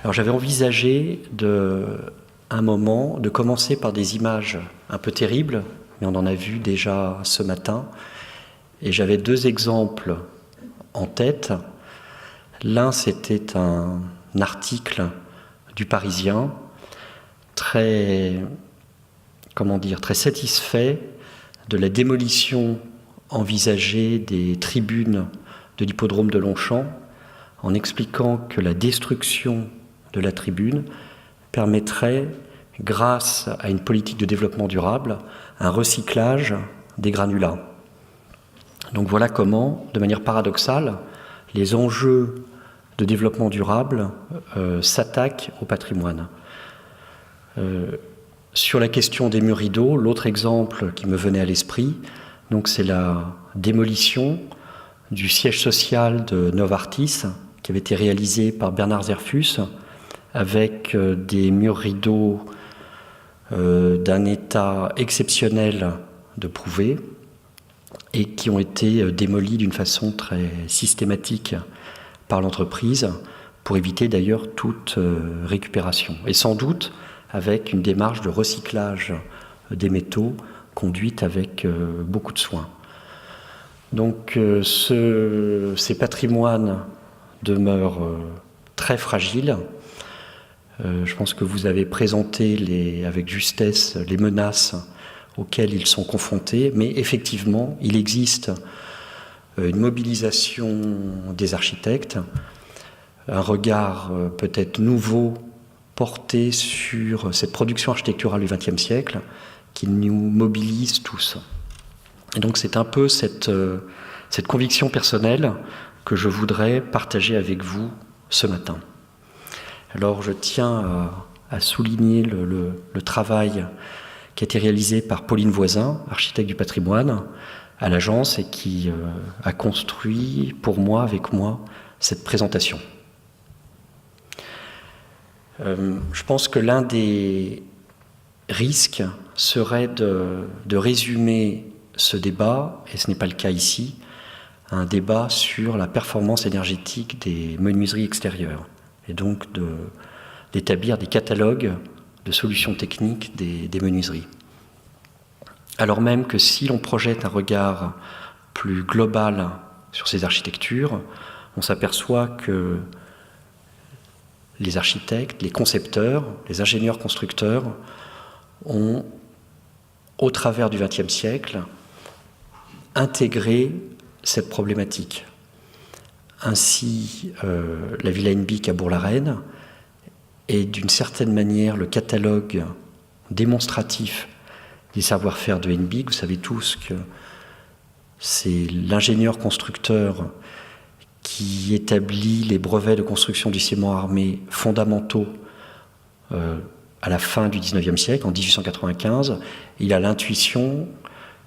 Alors j'avais envisagé un moment de commencer par des images un peu terribles, mais on en a vu déjà ce matin. Et j'avais deux exemples en tête. L'un, c'était un article du Parisien, très satisfait de la démolition envisagée des tribunes de l'hippodrome de Longchamp, en expliquant que la destruction de la tribune permettrait, grâce à une politique de développement durable, un recyclage des granulats. Donc voilà comment, de manière paradoxale, les enjeux de développement durable s'attaquent au patrimoine. Sur la question des murs rideaux, l'autre exemple qui me venait à l'esprit, donc c'est la démolition du siège social de Novartis, qui avait été réalisé par Bernard Zerfus, avec des murs rideaux d'un état exceptionnel de prouvé, et qui ont été démolis d'une façon très systématique par l'entreprise, pour éviter d'ailleurs toute récupération. Et sans doute avec une démarche de recyclage des métaux conduite avec beaucoup de soin. Donc ces patrimoines demeurent très fragiles. Je pense que vous avez présenté avec justesse les menaces auxquelles ils sont confrontés, mais effectivement, il existe une mobilisation des architectes, un regard peut-être nouveau porté sur cette production architecturale du XXe siècle qui nous mobilise tous. Et donc c'est un peu cette conviction personnelle que je voudrais partager avec vous ce matin. Alors je tiens à souligner le travail qui a été réalisé par Pauline Voisin, architecte du patrimoine, à l'agence, et qui a construit avec moi, cette présentation. Je pense que l'un des risques serait de résumer ce débat, et ce n'est pas le cas ici, un débat sur la performance énergétique des menuiseries extérieures, et donc d'établir des catalogues de solutions techniques des menuiseries. Alors même que si l'on projette un regard plus global sur ces architectures, on s'aperçoit que les architectes, les concepteurs, les ingénieurs constructeurs ont, au travers du XXe siècle, intégré cette problématique. Ainsi, la Villa Hennebique à Bourg-la-Reine est d'une certaine manière le catalogue démonstratif des savoir-faire de Hennebique. Vous savez tous que c'est l'ingénieur constructeur qui établit les brevets de construction du ciment armé fondamentaux à la fin du XIXe siècle, en 1895. Il a l'intuition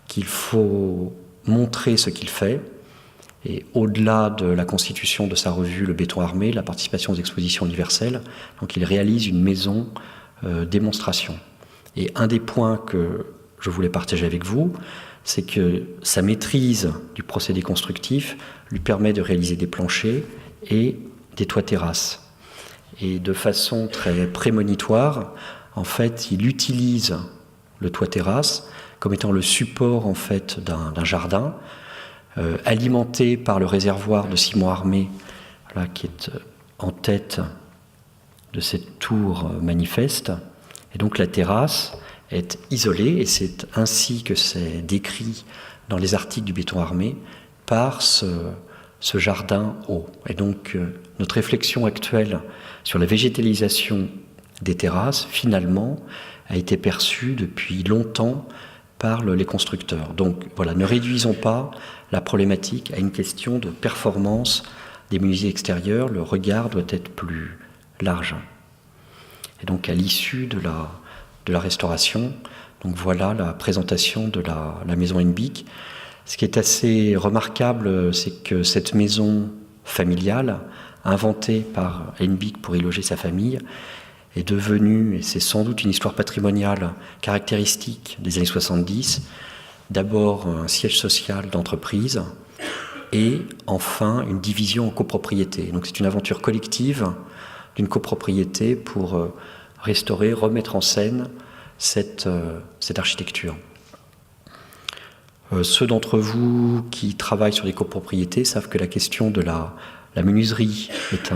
qu'il faut montrer ce qu'il fait. Et au-delà de la constitution de sa revue Le Béton Armé, la participation aux expositions universelles, donc il réalise une maison démonstration. Et un des points que je voulais partager avec vous, c'est que sa maîtrise du procédé constructif lui permet de réaliser des planchers et des toits-terrasses. Et de façon très prémonitoire, en fait, il utilise le toit-terrasse comme étant le support en fait d'un jardin, alimenté par le réservoir de ciment armé, là, qui est en tête de cette tour manifeste. Et donc la terrasse est isolée, et c'est ainsi que c'est décrit dans les articles du béton armé, par ce jardin haut. Et donc notre réflexion actuelle sur la végétalisation des terrasses, finalement, a été perçue depuis longtemps par les constructeurs. Donc voilà, ne réduisons pas la problématique à une question de performance des menuiseries extérieures, le regard doit être plus large. Et donc à l'issue de la restauration, donc voilà la présentation de la maison Hennebique. Ce qui est assez remarquable, c'est que cette maison familiale, inventée par Hennebique pour y loger sa famille, est devenue, et c'est sans doute une histoire patrimoniale caractéristique des années 70, d'abord un siège social d'entreprise et enfin une division en copropriété. Donc c'est une aventure collective d'une copropriété pour restaurer, remettre en scène cette architecture. Ceux d'entre vous qui travaillent sur les copropriétés savent que la question de la menuiserie est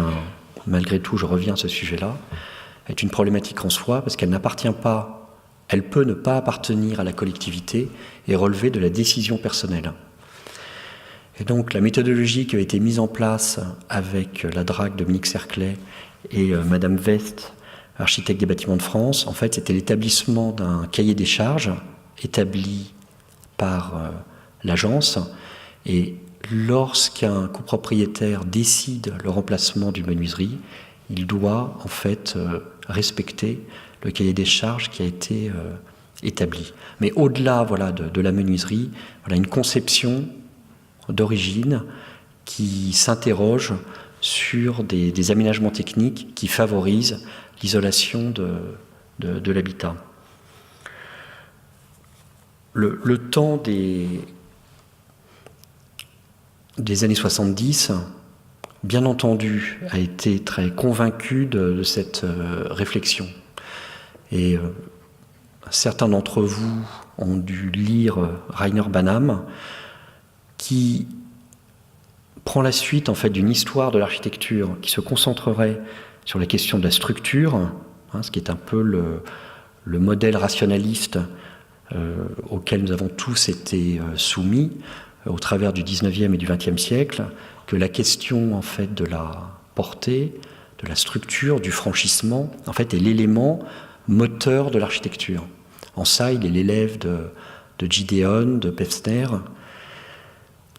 malgré tout, je reviens à ce sujet-là, est une problématique en soi parce qu'elle n'appartient pas, elle peut ne pas appartenir à la collectivité et relever de la décision personnelle. Et donc la méthodologie qui a été mise en place avec la DRAC Dominique Cerclet et Madame Vest, architecte des bâtiments de France, en fait c'était l'établissement d'un cahier des charges établi par l'agence, et lorsqu'un copropriétaire décide le remplacement d'une menuiserie, il doit en fait respecter le cahier des charges qui a été établi. Mais au-delà de la menuiserie, une conception d'origine qui s'interroge sur des aménagements techniques qui favorisent l'isolation de l'habitat. Le temps des années 70, bien entendu, a été très convaincu de cette réflexion. Et certains d'entre vous ont dû lire Rainer Banham, qui prend la suite en fait d'une histoire de l'architecture qui se concentrerait sur la question de la structure, ce qui est un peu le modèle rationaliste auquel nous avons tous été soumis au travers du 19e et du 20e siècle, que la question en fait de la portée, de la structure, du franchissement, en fait est l'élément moteur de l'architecture. En ça, il est l'élève de Gideon, de Pevsner,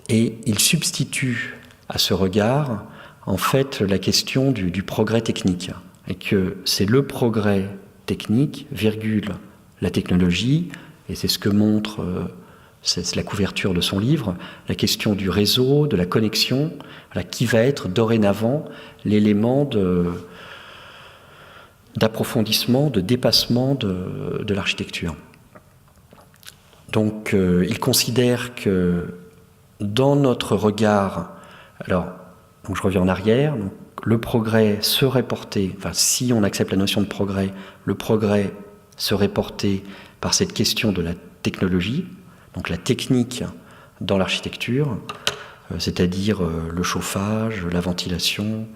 et il substitue à ce regard en fait la question du progrès technique, et que c'est le progrès technique, virgule, la technologie, et c'est ce que montre c'est la couverture de son livre, la question du réseau, de la connexion, qui va être dorénavant l'élément d'approfondissement, de dépassement de l'architecture. Donc il considère que dans notre regard, donc je reviens en arrière, donc le progrès serait porté, si on accepte la notion de progrès, le progrès serait porté par cette question de la technologie, donc la technique dans l'architecture, c'est-à-dire le chauffage, la ventilation.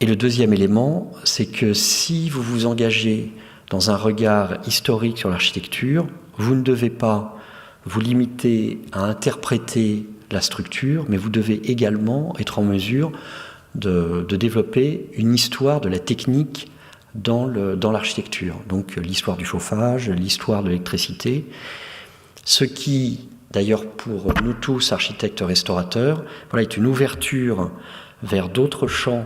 Et le deuxième élément, c'est que si vous vous engagez dans un regard historique sur l'architecture, vous ne devez pas vous limiter à interpréter la structure, mais vous devez également être en mesure de développer une histoire de la technique dans l'architecture. Donc l'histoire du chauffage, l'histoire de l'électricité, ce qui, d'ailleurs pour nous tous, architectes restaurateurs, est une ouverture vers d'autres champs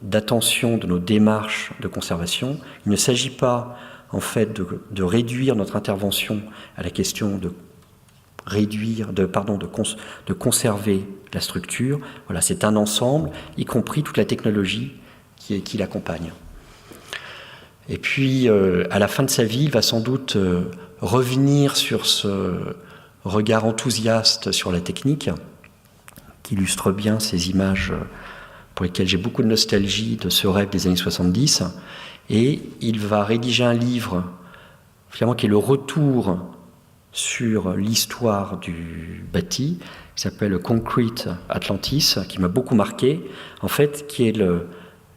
d'attention de nos démarches de conservation. Il ne s'agit pas en fait de réduire notre intervention à la question de conserver la structure. C'est un ensemble, y compris toute la technologie qui l'accompagne. Et puis, à la fin de sa vie, il va sans doute revenir sur ce regard enthousiaste sur la technique, qui illustre bien ces images pour lesquelles j'ai beaucoup de nostalgie de ce rêve des années 70. Et il va rédiger un livre, finalement, qui est le retour sur l'histoire du bâti, qui s'appelle Concrete Atlantis, qui m'a beaucoup marqué, en fait, qui est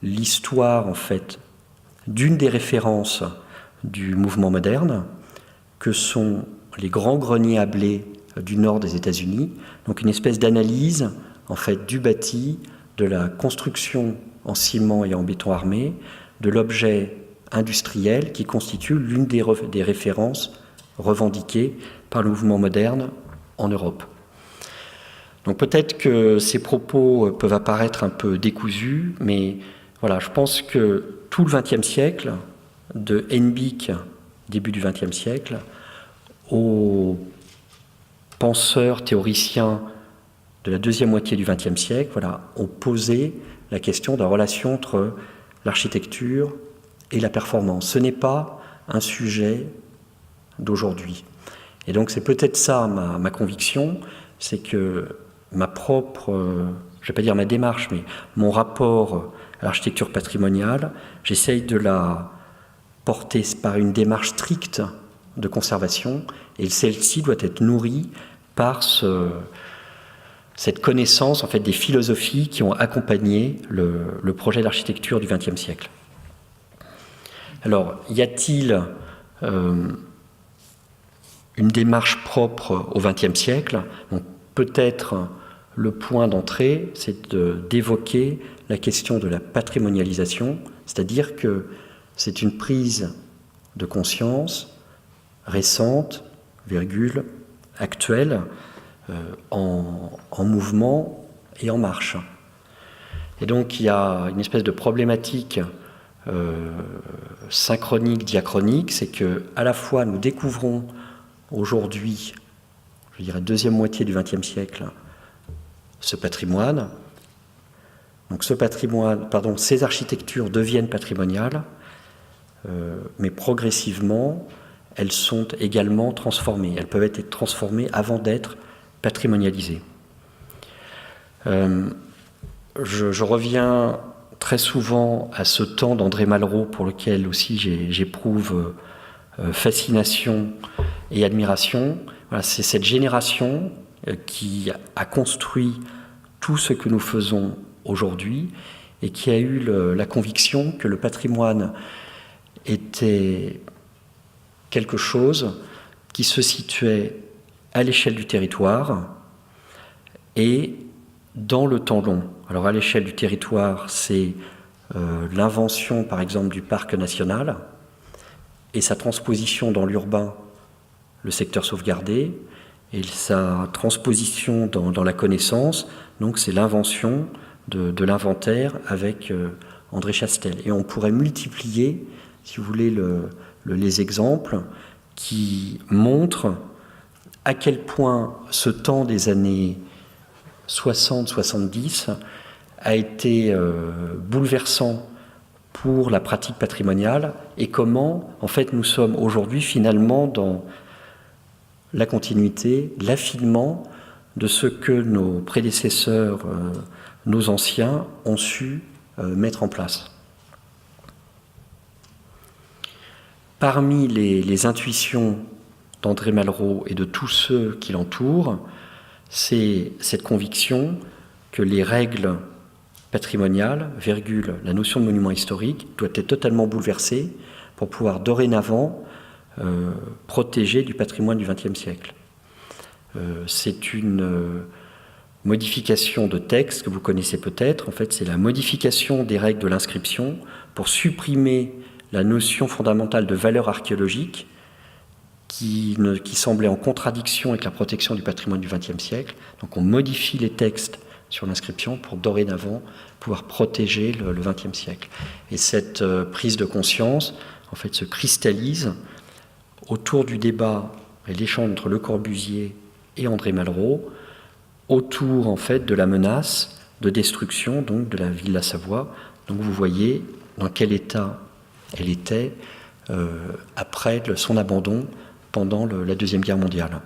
l'histoire, en fait, d'une des références du mouvement moderne, que sont les grands greniers à blé du nord des États-Unis, donc une espèce d'analyse, en fait, du bâti, de la construction en ciment et en béton armé, de l'objet industriel qui constitue l'une des références revendiquées par le mouvement moderne en Europe. Donc peut-être que ces propos peuvent apparaître un peu décousus, mais je pense que tout le XXe siècle, de Hennebiek, début du XXe siècle, aux penseurs, théoriciens de la deuxième moitié du XXe siècle, ont posé la question de la relation entre l'architecture et la performance. Ce n'est pas un sujet d'aujourd'hui. Et donc c'est peut-être ça ma conviction, c'est que ma propre je ne vais pas dire ma démarche, mais mon rapport à l'architecture patrimoniale, j'essaye de la porter par une démarche stricte de conservation, et celle-ci doit être nourrie par cette connaissance en fait, des philosophies qui ont accompagné le projet d'architecture du XXe siècle. Alors, y a-t-il une démarche propre au XXe siècle? Donc, peut-être le point d'entrée, c'est d'évoquer la question de la patrimonialisation, c'est-à-dire que c'est une prise de conscience récente, virgule, actuelle, en mouvement et en marche. Et donc il y a une espèce de problématique synchronique, diachronique, c'est que à la fois nous découvrons aujourd'hui, je dirais deuxième moitié du XXe siècle, ce patrimoine. Donc ces architectures deviennent patrimoniales, mais progressivement, elles sont également transformées. Elles peuvent être transformées avant d'être patrimonialisées. Je reviens très souvent à ce temps d'André Malraux, pour lequel aussi j'éprouve fascination et admiration. Voilà, c'est cette génération qui a construit tout ce que nous faisons aujourd'hui et qui a eu la conviction que le patrimoine était quelque chose qui se situait à l'échelle du territoire et dans le temps long. Alors à l'échelle du territoire, c'est l'invention par exemple du parc national et sa transposition dans l'urbain, le secteur sauvegardé, et sa transposition dans la connaissance, donc c'est l'invention de l'inventaire avec André Chastel. Et on pourrait multiplier, si vous voulez, les exemples qui montrent à quel point ce temps des années 60-70 a été bouleversant pour la pratique patrimoniale et comment, en fait, nous sommes aujourd'hui finalement dans la continuité, l'affinement de ce que nos prédécesseurs, nos anciens, ont su mettre en place. Parmi les intuitions d'André Malraux et de tous ceux qui l'entourent, c'est cette conviction que les règles patrimoniales, virgule, la notion de monument historique, doit être totalement bouleversée pour pouvoir dorénavant protéger du patrimoine du XXe siècle. C'est une modification de texte que vous connaissez peut-être. En fait, c'est la modification des règles de l'inscription pour supprimer la notion fondamentale de valeur archéologique qui semblait en contradiction avec la protection du patrimoine du XXe siècle. Donc on modifie les textes sur l'inscription pour dorénavant pouvoir protéger le XXe siècle. Et cette prise de conscience, en fait, se cristallise autour du débat et l'échange entre Le Corbusier et André Malraux, autour, en fait, de la menace de destruction donc, de la Villa Savoie. Donc vous voyez dans quel état elle était après son abandon pendant la Deuxième Guerre mondiale.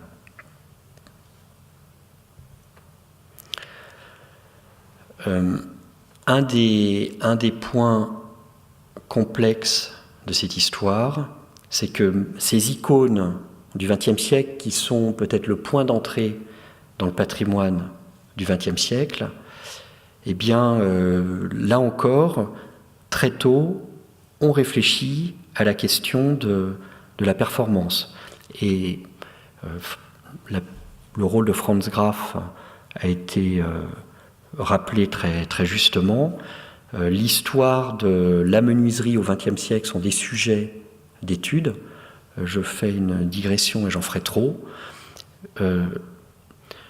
Un des points complexes de cette histoire, c'est que ces icônes du XXe siècle, qui sont peut-être le point d'entrée dans le patrimoine du XXe siècle, eh bien, là encore, très tôt, on réfléchit à la question de la performance. Et le rôle de Franz Graf a été rappelé très, très justement. L'histoire de la menuiserie au XXe siècle sont des sujets d'études. Je fais une digression et j'en ferai trop.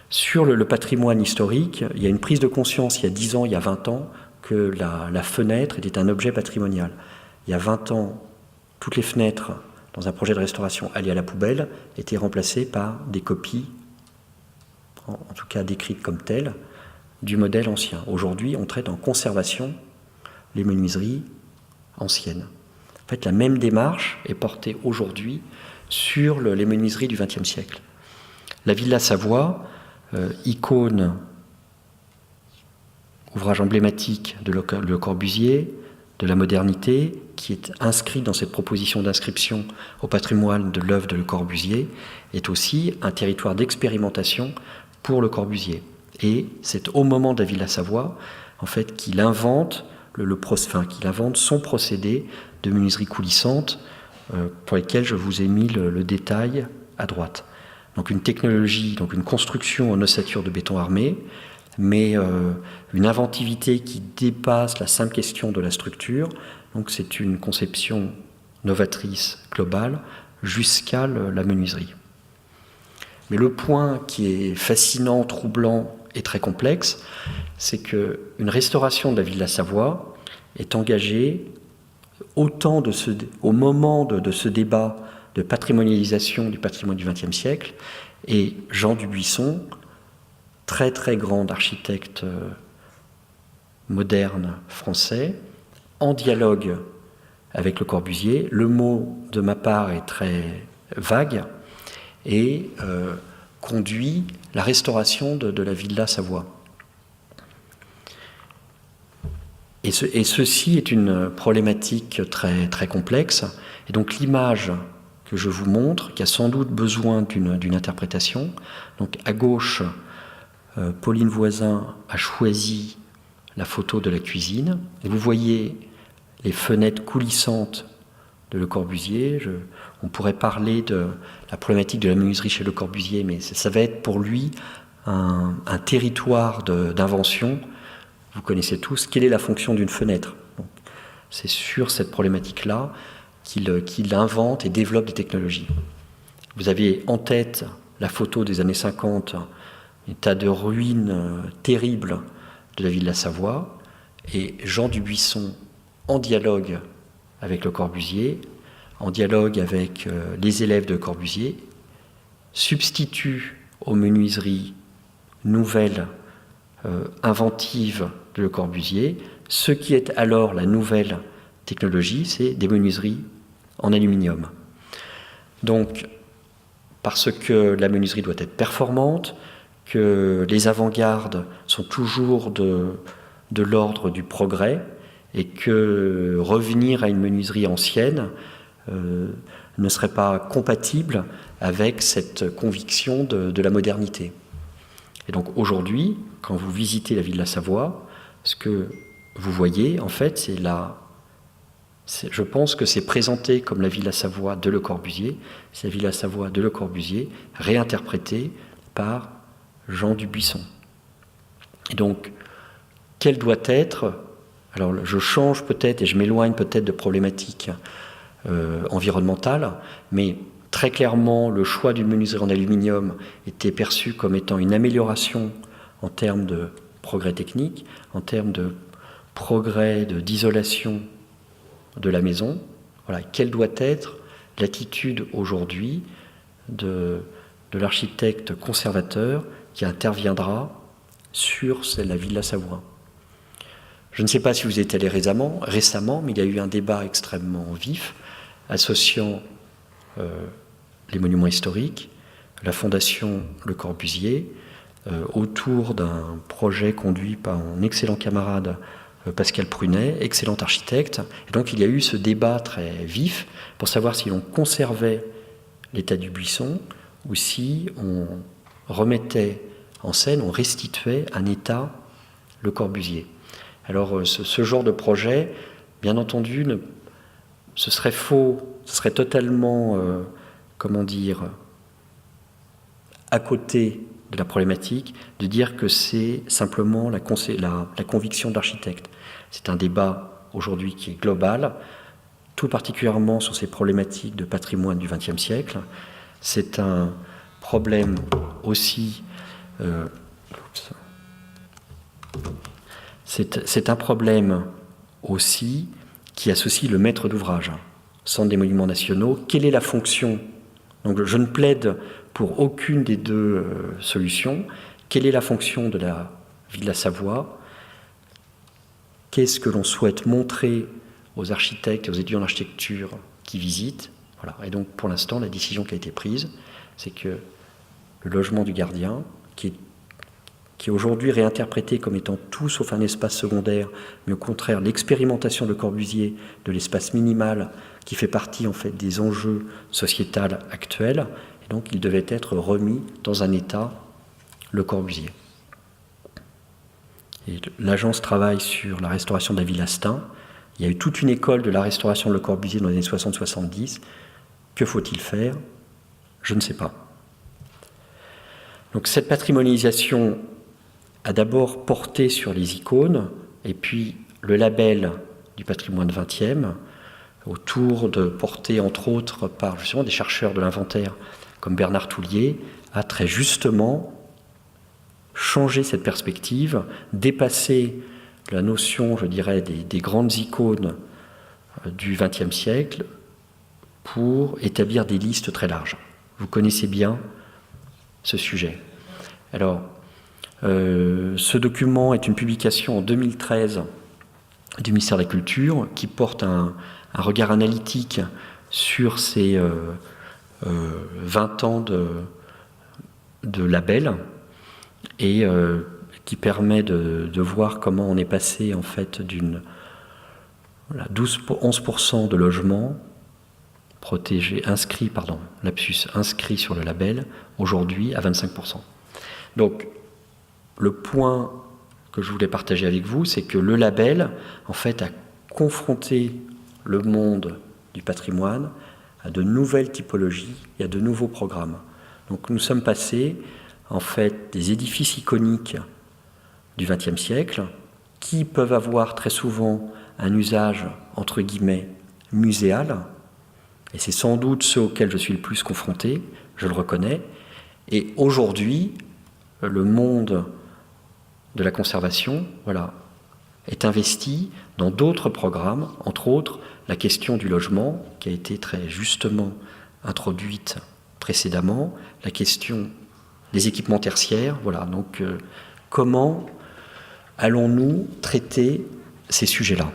Sur le patrimoine historique, il y a une prise de conscience il y a 10 ans, il y a 20 ans, que la fenêtre était un objet patrimonial. Il y a 20 ans, toutes les fenêtres dans un projet de restauration allées à la poubelle étaient remplacées par des copies, en tout cas décrites comme telles, du modèle ancien. Aujourd'hui, on traite en conservation les menuiseries anciennes. En fait, la même démarche est portée aujourd'hui sur les menuiseries du XXe siècle. La Villa Savoie, icône ouvrage emblématique de Le Corbusier, de la modernité, qui est inscrit dans cette proposition d'inscription au patrimoine de l'œuvre de Le Corbusier, est aussi un territoire d'expérimentation pour Le Corbusier. Et c'est au moment de la Villa Savoie, en fait, qu'il invente, qu'il invente son procédé de menuiserie coulissante, pour lesquels je vous ai mis le détail à droite. Donc une technologie, donc une construction en ossature de béton armé, mais une inventivité qui dépasse la simple question de la structure. Donc c'est une conception novatrice globale jusqu'à la menuiserie. Mais le point qui est fascinant, troublant et très complexe, c'est qu'une restauration de la Villa Savoie est engagée au moment de ce débat de patrimonialisation du patrimoine du XXe siècle, et Jean Dubuisson, très très grand architecte moderne français, en dialogue avec Le Corbusier. Le mot de ma part est très vague et conduit la restauration de la Villa Savoie. Et ceci est une problématique très, très complexe. Et donc l'image que je vous montre, qui a sans doute besoin d'une interprétation, donc à gauche, Pauline Voisin a choisi la photo de la cuisine. Et vous voyez les fenêtres coulissantes de Le Corbusier. On pourrait parler de la problématique de la menuiserie chez Le Corbusier, mais ça va être pour lui un territoire d'invention. Vous connaissez tous quelle est la fonction d'une fenêtre. C'est sur cette problématique-là qu'il invente et développe des technologies. Vous avez en tête la photo des années 50, un tas de ruines terribles de la Villa Savoie, et Jean Dubuisson, en dialogue avec Le Corbusier, en dialogue avec les élèves de Le Corbusier, substitue aux menuiseries nouvelles, inventives de Le Corbusier, ce qui est alors la nouvelle technologie, c'est des menuiseries en aluminium. Donc, parce que la menuiserie doit être performante, que les avant-gardes sont toujours de l'ordre du progrès, et que revenir à une menuiserie ancienne ne serait pas compatible avec cette conviction de la modernité. Et donc aujourd'hui, quand vous visitez la Villa Savoie, ce que vous voyez, en fait, je pense que c'est présenté comme la Villa Savoie de Le Corbusier, c'est la Villa Savoie de Le Corbusier réinterprétée par Jean Dubuisson. Et donc, quelle doit être, alors je change peut-être et je m'éloigne peut-être de problématiques environnementales, mais très clairement, le choix d'une menuiserie en aluminium était perçu comme étant une amélioration en termes de progrès technique, en termes de progrès d'isolation de la maison. Voilà, quelle doit être l'attitude aujourd'hui de l'architecte conservateur qui interviendra sur la Villa Savoie. Je ne sais pas si vous êtes allé récemment, mais il y a eu un débat extrêmement vif associant les monuments historiques, la Fondation Le Corbusier, autour d'un projet conduit par un excellent camarade Pascal Prunet, excellent architecte. Et donc il y a eu ce débat très vif pour savoir si l'on conservait l'état du buisson ou si on remettait en scène, on restituait un état Le Corbusier. Alors ce genre de projet, bien entendu, ce serait faux, ce serait totalement, à côté de la problématique, de dire que c'est simplement la conviction de l'architecte. C'est un débat aujourd'hui qui est global, tout particulièrement sur ces problématiques de patrimoine du XXe siècle. C'est un problème aussi... c'est un problème aussi qui associe le maître d'ouvrage, Centre des monuments nationaux. Quelle est la fonction? Donc je ne plaide pour aucune des deux solutions. Quelle est la fonction de la Villa Savoie? Qu'est-ce que l'on souhaite montrer aux architectes et aux étudiants d'architecture qui visitent? Voilà. Et donc pour l'instant, la décision qui a été prise, c'est que le logement du gardien, qui qui est aujourd'hui réinterprété comme étant tout sauf un espace secondaire, mais au contraire l'expérimentation de Corbusier de l'espace minimal qui fait partie en fait des enjeux sociétals actuels, et donc il devait être remis dans un état Le Corbusier. Et l'agence travaille sur la restauration de la ville Astin. Il y a eu toute une école de la restauration de Le Corbusier dans les années 60-70. Que faut-il faire? Je ne sais pas. Donc cette patrimonialisation a d'abord porté sur les icônes, et puis le label du patrimoine 20e, autour de porté entre autres par justement des chercheurs de l'inventaire comme Bernard Toulier, a très justement changé cette perspective, dépassé la notion, je dirais, des grandes icônes du XXe siècle pour établir des listes très larges. Vous connaissez bien ce sujet. Alors, ce document est une publication en 2013 du ministère de la Culture qui porte un regard analytique sur ces 20 ans de label et qui permet de voir comment on est passé en fait d'une 11% de logements protégés, inscrits sur le label, aujourd'hui à 25%. Donc, le point que je voulais partager avec vous, c'est que le label, en fait, a confronté le monde du patrimoine à de nouvelles typologies et à de nouveaux programmes. Donc, nous sommes passés, en fait, des édifices iconiques du XXe siècle, qui peuvent avoir très souvent un usage, entre guillemets, muséal, et c'est sans doute ceux auxquels je suis le plus confronté, je le reconnais, et aujourd'hui, le monde de la conservation, est investi dans d'autres programmes, entre autres la question du logement, qui a été très justement introduite précédemment, la question des équipements tertiaires, donc comment allons-nous traiter ces sujets-là?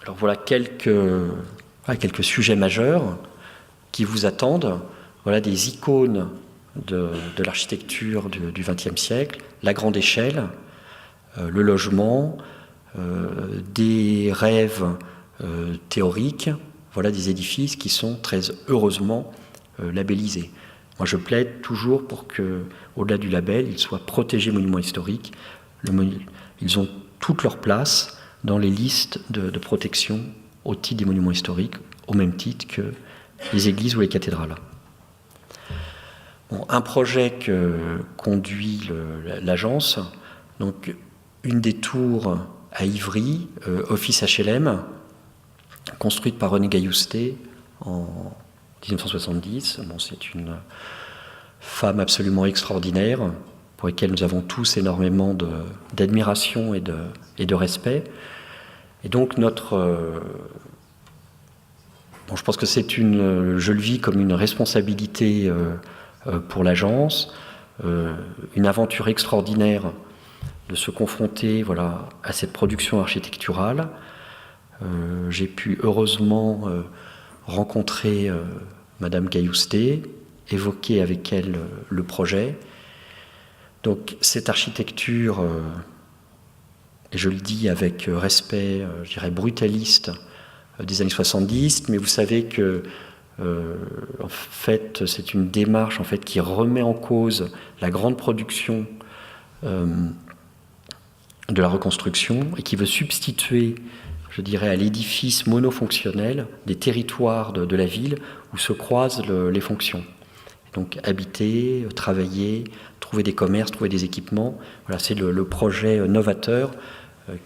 Alors voilà quelques sujets majeurs qui vous attendent, des icônes de l'architecture du XXe siècle, la grande échelle, le logement, des rêves théoriques, des édifices qui sont très heureusement labellisés. Moi, je plaide toujours pour que, au-delà du label, ils soient protégés monuments historiques. Ils ont toute leur place dans les listes de protection au titre des monuments historiques, au même titre que les églises ou les cathédrales. Un projet que conduit l'agence, donc une des tours à Ivry, Office HLM, construite par René Gailloustet en 1970. C'est une femme absolument extraordinaire, pour laquelle nous avons tous énormément d'admiration et de respect. Et donc je pense que je le vis comme une responsabilité pour l'agence, une aventure extraordinaire de se confronter à cette production architecturale. J'ai pu heureusement rencontrer Madame Gailloustet, évoquer avec elle le projet. Donc cette architecture, et je le dis avec respect, je dirais brutaliste, des années 70, mais vous savez que en fait, c'est une démarche en fait qui remet en cause la grande production de la reconstruction et qui veut substituer, je dirais, à l'édifice monofonctionnel des territoires de la ville où se croisent les fonctions. Donc habiter, travailler, trouver des commerces, trouver des équipements. C'est le projet novateur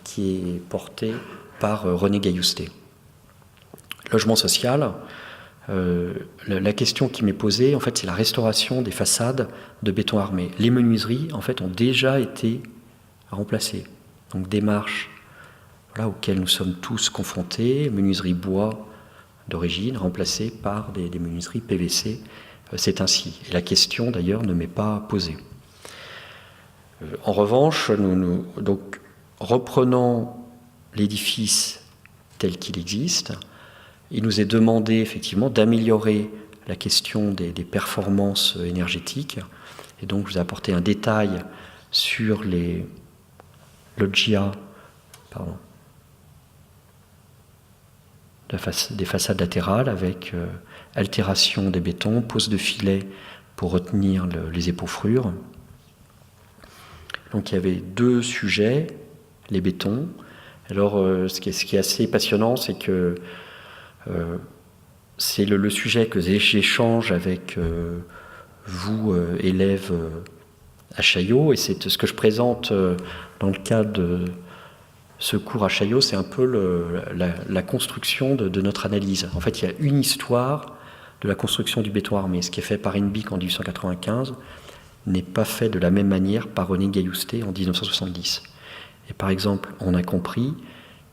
qui est porté par René Gailloustet. Logement social. La question qui m'est posée, en fait, c'est la restauration des façades de béton armé. Les menuiseries, en fait, ont déjà été remplacées. Donc, démarche auxquelles nous sommes tous confrontés, menuiserie bois d'origine, remplacée par des menuiseries PVC. C'est ainsi. Et la question, d'ailleurs, ne m'est pas posée. En revanche, nous donc, reprenant l'édifice tel qu'il existe, il nous est demandé effectivement d'améliorer la question des performances énergétiques. Et donc, je vous ai apporté un détail sur les loggias, des façades latérales avec altération des bétons, pose de filets pour retenir les épaufrures. Donc il y avait 2 sujets, les bétons. Alors ce qui est assez passionnant, c'est que c'est le sujet que j'échange avec vous, élèves à Chaillot, et c'est ce que je présente dans le cadre de ce cours à Chaillot, c'est un peu la construction de notre analyse. En fait, il y a une histoire de la construction du béton armé. Ce qui est fait par Inbic en 1895 n'est pas fait de la même manière par René Gailloustet en 1970. Et par exemple, on a compris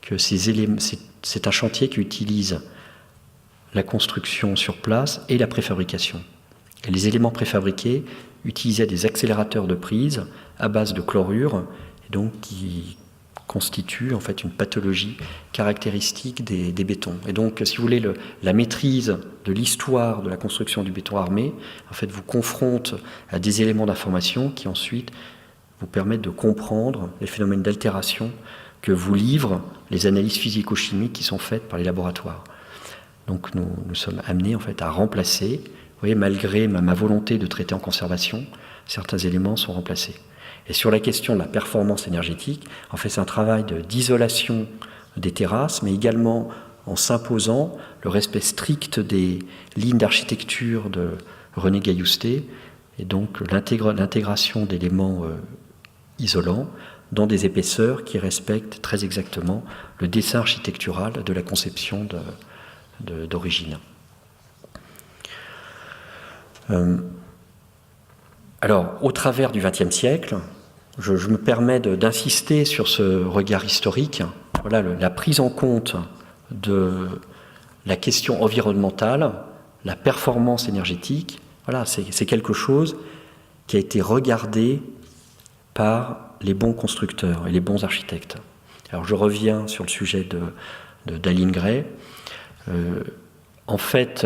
que c'est un chantier qui utilise la construction sur place et la préfabrication. Et les éléments préfabriqués utilisaient des accélérateurs de prise à base de chlorure, et donc qui constituent en fait une pathologie caractéristique des bétons. Et donc, si vous voulez, la maîtrise de l'histoire de la construction du béton armé, en fait, vous confronte à des éléments d'information qui ensuite vous permettent de comprendre les phénomènes d'altération que vous livrent les analyses physico-chimiques qui sont faites par les laboratoires. Donc nous sommes amenés en fait à remplacer, vous voyez, malgré ma volonté de traiter en conservation, certains éléments sont remplacés. Et sur la question de la performance énergétique, en fait c'est un travail d'isolation des terrasses, mais également en s'imposant le respect strict des lignes d'architecture de René Gailloustet, et donc l'intégration d'éléments isolants dans des épaisseurs qui respectent très exactement le dessin architectural de la conception d'origine. Alors, au travers du XXe siècle, je me permets d'insister sur ce regard historique. Voilà, la prise en compte de la question environnementale, la performance énergétique, voilà, c'est quelque chose qui a été regardé par les bons constructeurs et les bons architectes. Alors je reviens sur le sujet d'Aline Gray. En fait,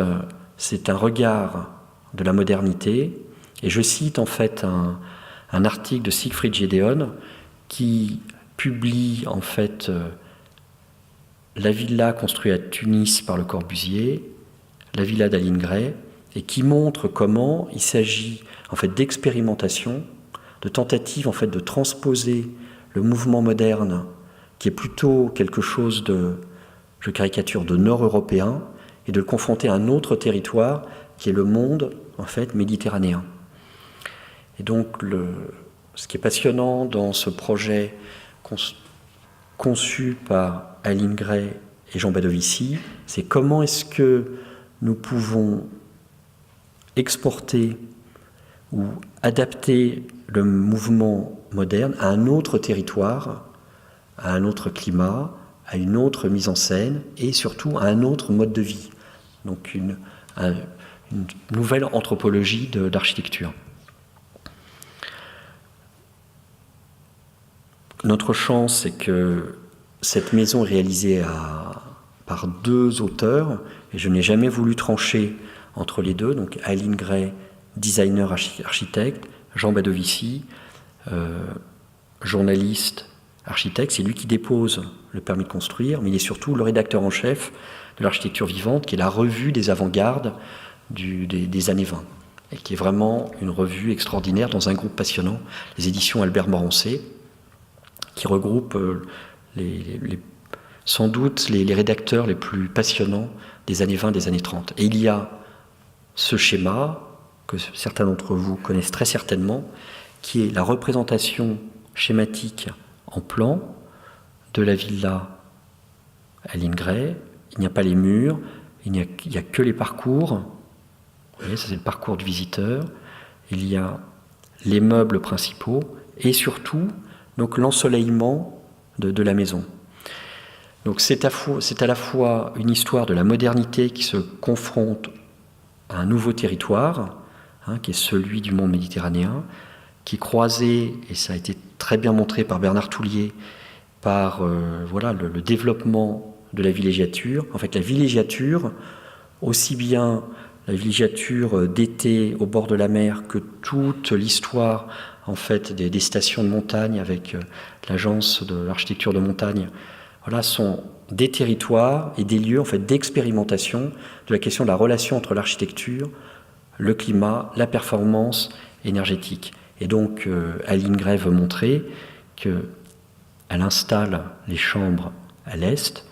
c'est un regard de la modernité, et je cite en fait un article de Siegfried Gedeon qui publie en fait la villa construite à Tunis par Le Corbusier, la villa d'Aline Gray, et qui montre comment il s'agit en fait d'expérimentation, de tentative en fait de transposer le mouvement moderne, qui est plutôt quelque chose de, je caricature, de nord-européen, et de le confronter à un autre territoire qui est le monde en fait méditerranéen. Et donc ce qui est passionnant dans ce projet conçu par Aline Gray et Jean Badovici, c'est comment est-ce que nous pouvons exporter ou adapter le mouvement moderne à un autre territoire, à un autre climat, à une autre mise en scène et surtout à un autre mode de vie. Donc une nouvelle anthropologie d'architecture. Notre chance, c'est que cette maison est réalisée par 2 auteurs, et je n'ai jamais voulu trancher entre les deux, donc Aline Gray, designer architecte, Jean Badovici, journaliste architecte, c'est lui qui dépose le permis de construire, mais il est surtout le rédacteur en chef de l'architecture vivante, qui est la revue des avant-gardes des années 20, et qui est vraiment une revue extraordinaire dans un groupe passionnant, les éditions Albert Morancé, qui regroupe sans doute les rédacteurs les plus passionnants des années 20, des années 30. Et il y a ce schéma, que certains d'entre vous connaissent très certainement, qui est la représentation schématique en plan de la villa Aline Gray. Il n'y a pas les murs, il n'y a que les parcours. Vous voyez, ça c'est le parcours du visiteur. Il y a les meubles principaux et surtout donc l'ensoleillement de la maison. Donc c'est à la fois une histoire de la modernité qui se confronte à un nouveau territoire, qui est celui du monde méditerranéen, qui est croisé, et ça a été très bien montré par Bernard Toulier, par le développement de la villégiature. En fait, la villégiature, aussi bien la villégiature d'été au bord de la mer que toute l'histoire en fait des stations de montagne avec l'agence de l'architecture de montagne, voilà, sont des territoires et des lieux en fait d'expérimentation de la question de la relation entre l'architecture, le climat, la performance énergétique. Et donc Aline Gray veut montrer qu'elle installe les chambres à l'est,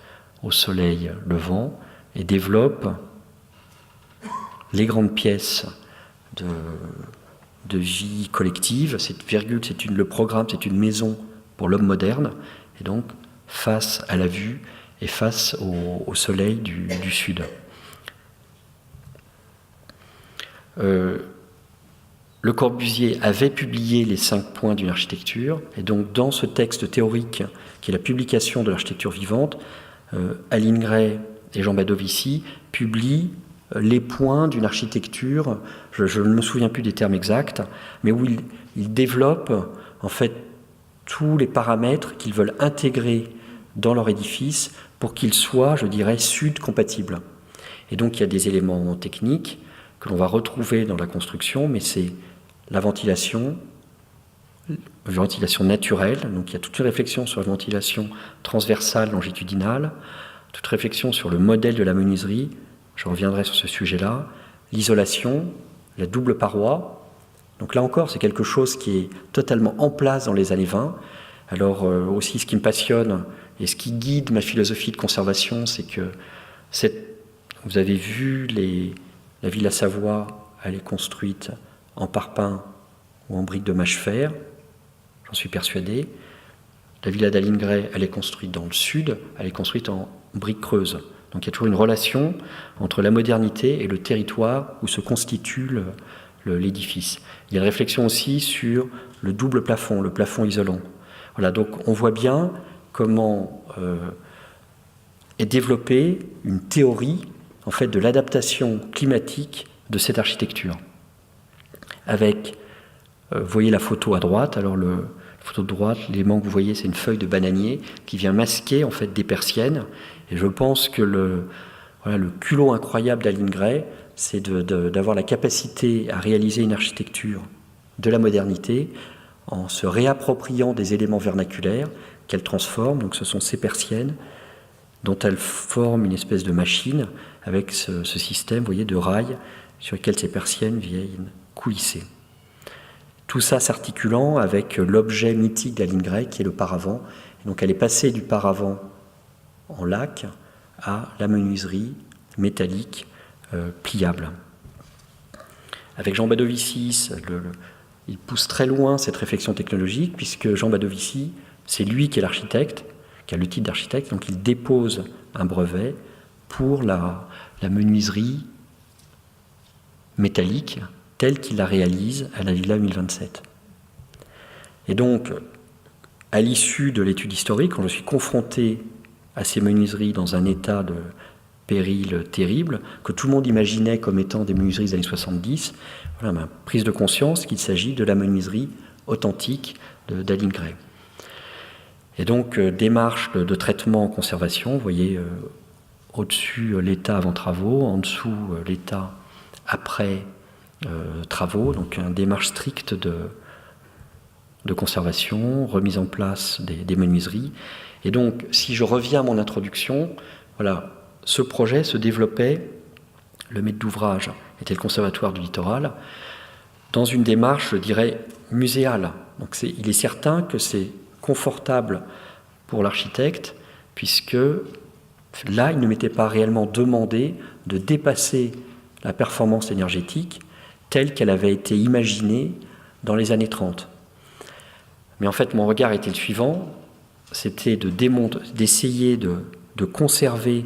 au soleil levant, et développe les grandes pièces de vie collective. Cette virgule, le programme, c'est une maison pour l'homme moderne, et donc face à la vue et face au soleil du sud. Le Corbusier avait publié les 5 points d'une architecture, et donc dans ce texte théorique qui est la publication de l'architecture vivante, Aline Gray et Jean Badovici publient les points d'une architecture, je ne me souviens plus des termes exacts, mais où ils développent en fait tous les paramètres qu'ils veulent intégrer dans leur édifice pour qu'il soit, je dirais, sud-compatible. Et donc il y a des éléments techniques que l'on va retrouver dans la construction, mais c'est la ventilation naturelle, donc il y a toute une réflexion sur la ventilation transversale, longitudinale, toute réflexion sur le modèle de la menuiserie, je reviendrai sur ce sujet-là, l'isolation, la double paroi. Donc là encore, c'est quelque chose qui est totalement en place dans les années 20. Alors aussi, ce qui me passionne et ce qui guide ma philosophie de conservation, c'est que vous avez vu la Villa Savoie, elle est construite en parpaing ou en briques de mâche-fer, j'en suis persuadé. La Villa d'Aline Gray, elle est construite dans le sud, elle est construite en briques creuses. Donc il y a toujours une relation entre la modernité et le territoire où se constitue l'édifice. Il y a une réflexion aussi sur le double plafond, le plafond isolant. Voilà, donc on voit bien comment est développée une théorie en fait de l'adaptation climatique de cette architecture. Avec, vous voyez la photo à droite, alors la photo de droite, l'élément que vous voyez, c'est une feuille de bananier qui vient masquer en fait des persiennes. Et je pense que le culot incroyable d'Aline Gray, c'est d'avoir la capacité à réaliser une architecture de la modernité en se réappropriant des éléments vernaculaires qu'elle transforme. Donc ce sont ces persiennes dont elle forme une espèce de machine avec ce système, vous voyez, de rails sur lequel ces persiennes viennent coulisser. Tout ça s'articulant avec l'objet mythique d'Aline Gray qui est le paravent. Et donc elle est passée du paravent en lac à la menuiserie métallique pliable. Avec Jean Badovici, il pousse très loin cette réflexion technologique puisque Jean Badovici, c'est lui qui est l'architecte, qui a le titre d'architecte, donc il dépose un brevet pour la menuiserie métallique telle qu'il la réalise à la Villa 1027. Et donc, à l'issue de l'étude historique, quand je suis confronté à ces menuiseries dans un état de péril terrible, que tout le monde imaginait comme étant des menuiseries des années 70, voilà ma prise de conscience qu'il s'agit de la menuiserie authentique d'Aline Gray. Et donc, démarche de traitement en conservation, vous voyez au-dessus l'état avant travaux, en dessous l'état après travaux, donc une démarche stricte de conservation, remise en place des menuiseries. Et donc, si je reviens à mon introduction, voilà, ce projet se développait, le maître d'ouvrage était le Conservatoire du Littoral, dans une démarche, je dirais, muséale. Donc il est certain que c'est confortable pour l'architecte, puisque là, il ne m'était pas réellement demandé de dépasser la performance énergétique telle qu'elle avait été imaginée dans les années 30. Mais en fait, mon regard était le suivant, c'était d'essayer de conserver,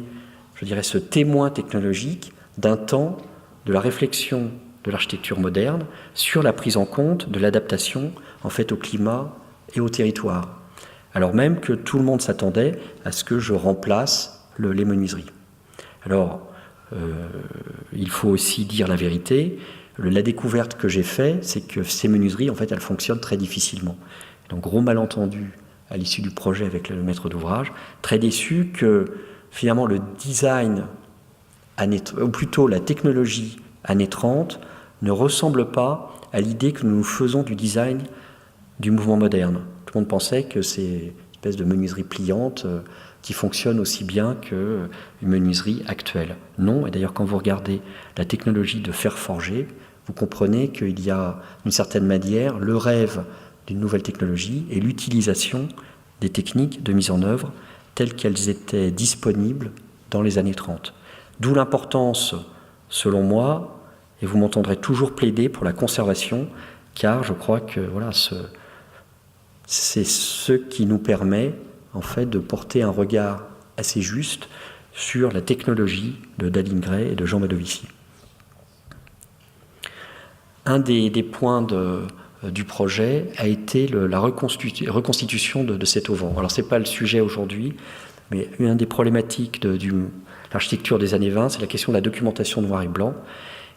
je dirais, ce témoin technologique d'un temps de la réflexion de l'architecture moderne sur la prise en compte de l'adaptation en fait au climat et au territoire. Alors même que tout le monde s'attendait à ce que je remplace les menuiseries. Alors, il faut aussi dire la vérité. La découverte que j'ai faite, c'est que ces menuiseries, en fait, elles fonctionnent très difficilement. Donc, gros malentendu à l'issue du projet avec le maître d'ouvrage, très déçu que finalement le design, ou plutôt la technologie années 30, ne ressemble pas à l'idée que nous nous faisons du design du mouvement moderne. Tout le monde pensait que c'est une espèce de menuiserie pliante qui fonctionne aussi bien qu'une menuiserie actuelle. Non, et d'ailleurs quand vous regardez la technologie de fer forgé, vous comprenez qu'il y a d'une certaine manière le rêve d'une nouvelle technologie et l'utilisation des techniques de mise en œuvre telles qu'elles étaient disponibles dans les années 30. D'où l'importance, selon moi, et vous m'entendrez toujours plaider pour la conservation, car je crois que voilà, c'est ce qui nous permet en fait de porter un regard assez juste sur la technologie de Dahlingray et de Jean Madovici. Un des points du projet a été la reconstitution de cet auvent. Alors ce n'est pas le sujet aujourd'hui, mais une des problématiques de l'architecture des années 20, c'est la question de la documentation noir et blanc.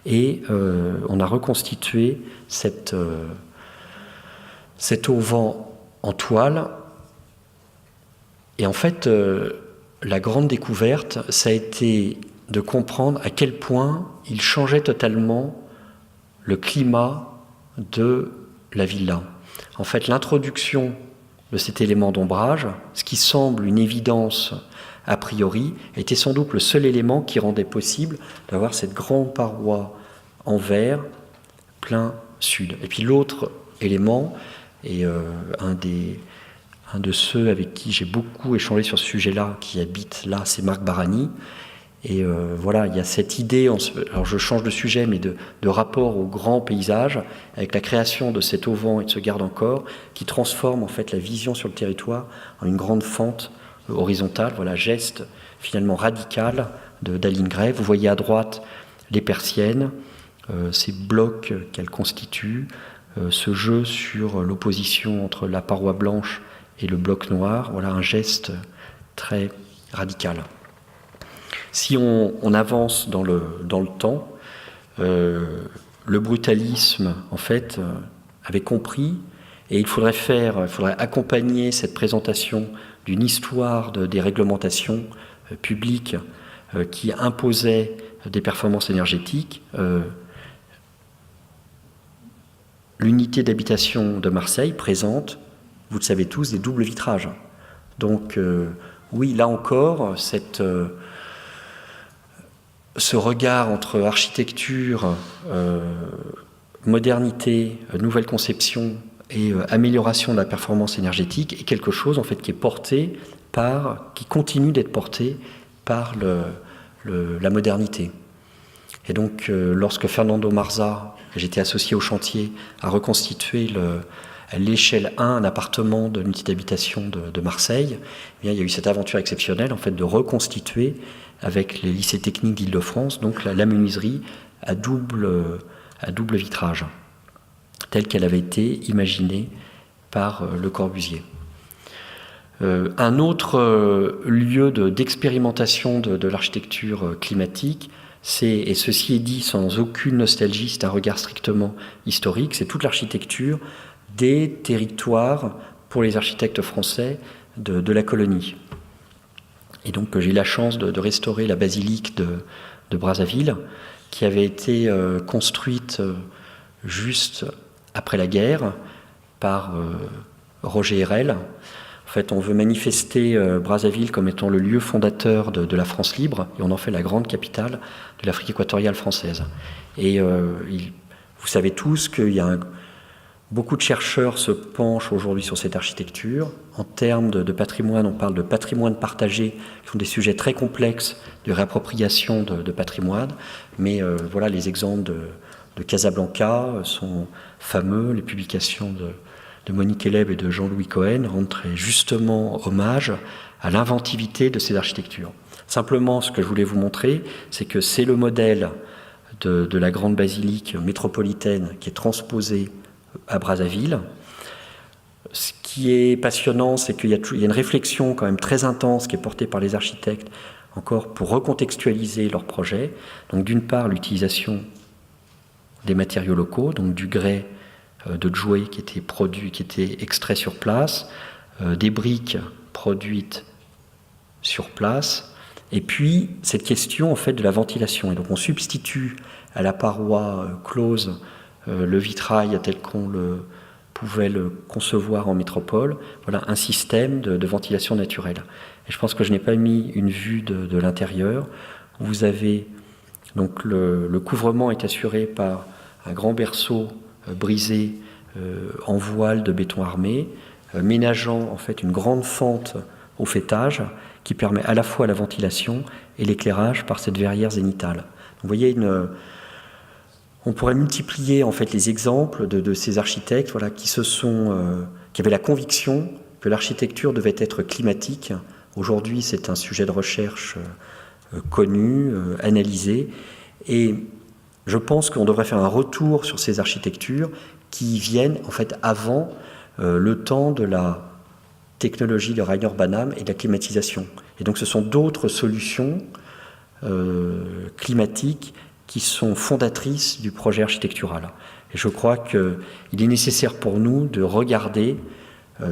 Et on a reconstitué cet auvent en toile. Et en fait, la grande découverte, ça a été de comprendre à quel point il changeait totalement le climat de la villa. En fait, l'introduction de cet élément d'ombrage, ce qui semble une évidence a priori, était sans doute le seul élément qui rendait possible d'avoir cette grande paroi en verre plein sud. Et puis l'autre élément, et un de ceux avec qui j'ai beaucoup échangé sur ce sujet-là, qui habite là, c'est Marc Barani. Et voilà, il y a cette idée, alors je change de sujet, mais de rapport au grand paysage, avec la création de cet auvent et de ce garde-encore, qui transforme en fait la vision sur le territoire en une grande fente horizontale, voilà, geste finalement radical de Dahlingray. Vous voyez à droite les persiennes, ces blocs qu'elles constituent, ce jeu sur l'opposition entre la paroi blanche et le bloc noir, voilà un geste très radical. Si on avance dans le temps, le brutalisme, en fait, avait compris, et il faudrait accompagner cette présentation d'une histoire des réglementations publiques qui imposaient des performances énergétiques. L'unité d'habitation de Marseille présente, vous le savez tous, des doubles vitrages. Donc, oui, là encore, ce regard entre architecture, modernité, nouvelle conception et amélioration de la performance énergétique est quelque chose en fait qui continue d'être porté par la modernité. Et donc, lorsque Fernando Marza, j'étais associé au chantier, a reconstitué à l'échelle 1 un appartement de l'unité d'habitation de Marseille, eh bien, il y a eu cette aventure exceptionnelle en fait de reconstituer avec les lycées techniques d'Île-de-France, donc la menuiserie à double vitrage, telle qu'elle avait été imaginée par Le Corbusier. Un autre lieu d'expérimentation de l'architecture climatique, et ceci est dit sans aucune nostalgie, c'est un regard strictement historique, c'est toute l'architecture des territoires pour les architectes français de la colonie. Et donc j'ai eu la chance de restaurer la basilique de Brazzaville, qui avait été construite juste après la guerre par Roger Hérel. En fait, on veut manifester Brazzaville comme étant le lieu fondateur de la France libre, et on en fait la grande capitale de l'Afrique équatoriale française. Et vous savez tous qu'il y a beaucoup de chercheurs se penchent aujourd'hui sur cette architecture. En termes de patrimoine, on parle de patrimoine partagé, qui sont des sujets très complexes de réappropriation de patrimoine. Mais voilà, les exemples de Casablanca sont fameux. Les publications de Monique Eleb et de Jean-Louis Cohen rendent très justement hommage à l'inventivité de ces architectures. Simplement, ce que je voulais vous montrer, c'est que c'est le modèle de la grande basilique métropolitaine qui est transposé à Brazzaville. Ce qui est passionnant, c'est qu'il y a une réflexion quand même très intense qui est portée par les architectes encore pour recontextualiser leur projet. Donc d'une part l'utilisation des matériaux locaux, donc du grès de Djoué qui était extrait sur place, des briques produites sur place, et puis cette question en fait de la ventilation. Et donc on substitue à la paroi close le vitrail tel qu'on le pouvait le concevoir en métropole, voilà, un système de ventilation naturelle. Et je pense que je n'ai pas mis une vue de l'intérieur. Vous avez, donc le couvrement est assuré par un grand berceau brisé en voile de béton armé, ménageant en fait une grande fente au faîtage qui permet à la fois la ventilation et l'éclairage par cette verrière zénitale. Vous voyez, on pourrait multiplier en fait les exemples de ces architectes, voilà, qui avaient la conviction que l'architecture devait être climatique. Aujourd'hui, c'est un sujet de recherche connu, analysé, et je pense qu'on devrait faire un retour sur ces architectures qui viennent en fait avant le temps de la technologie de Rainer Banham et de la climatisation. Et donc ce sont d'autres solutions climatiques qui sont fondatrices du projet architectural. Et je crois qu'il est nécessaire pour nous de regarder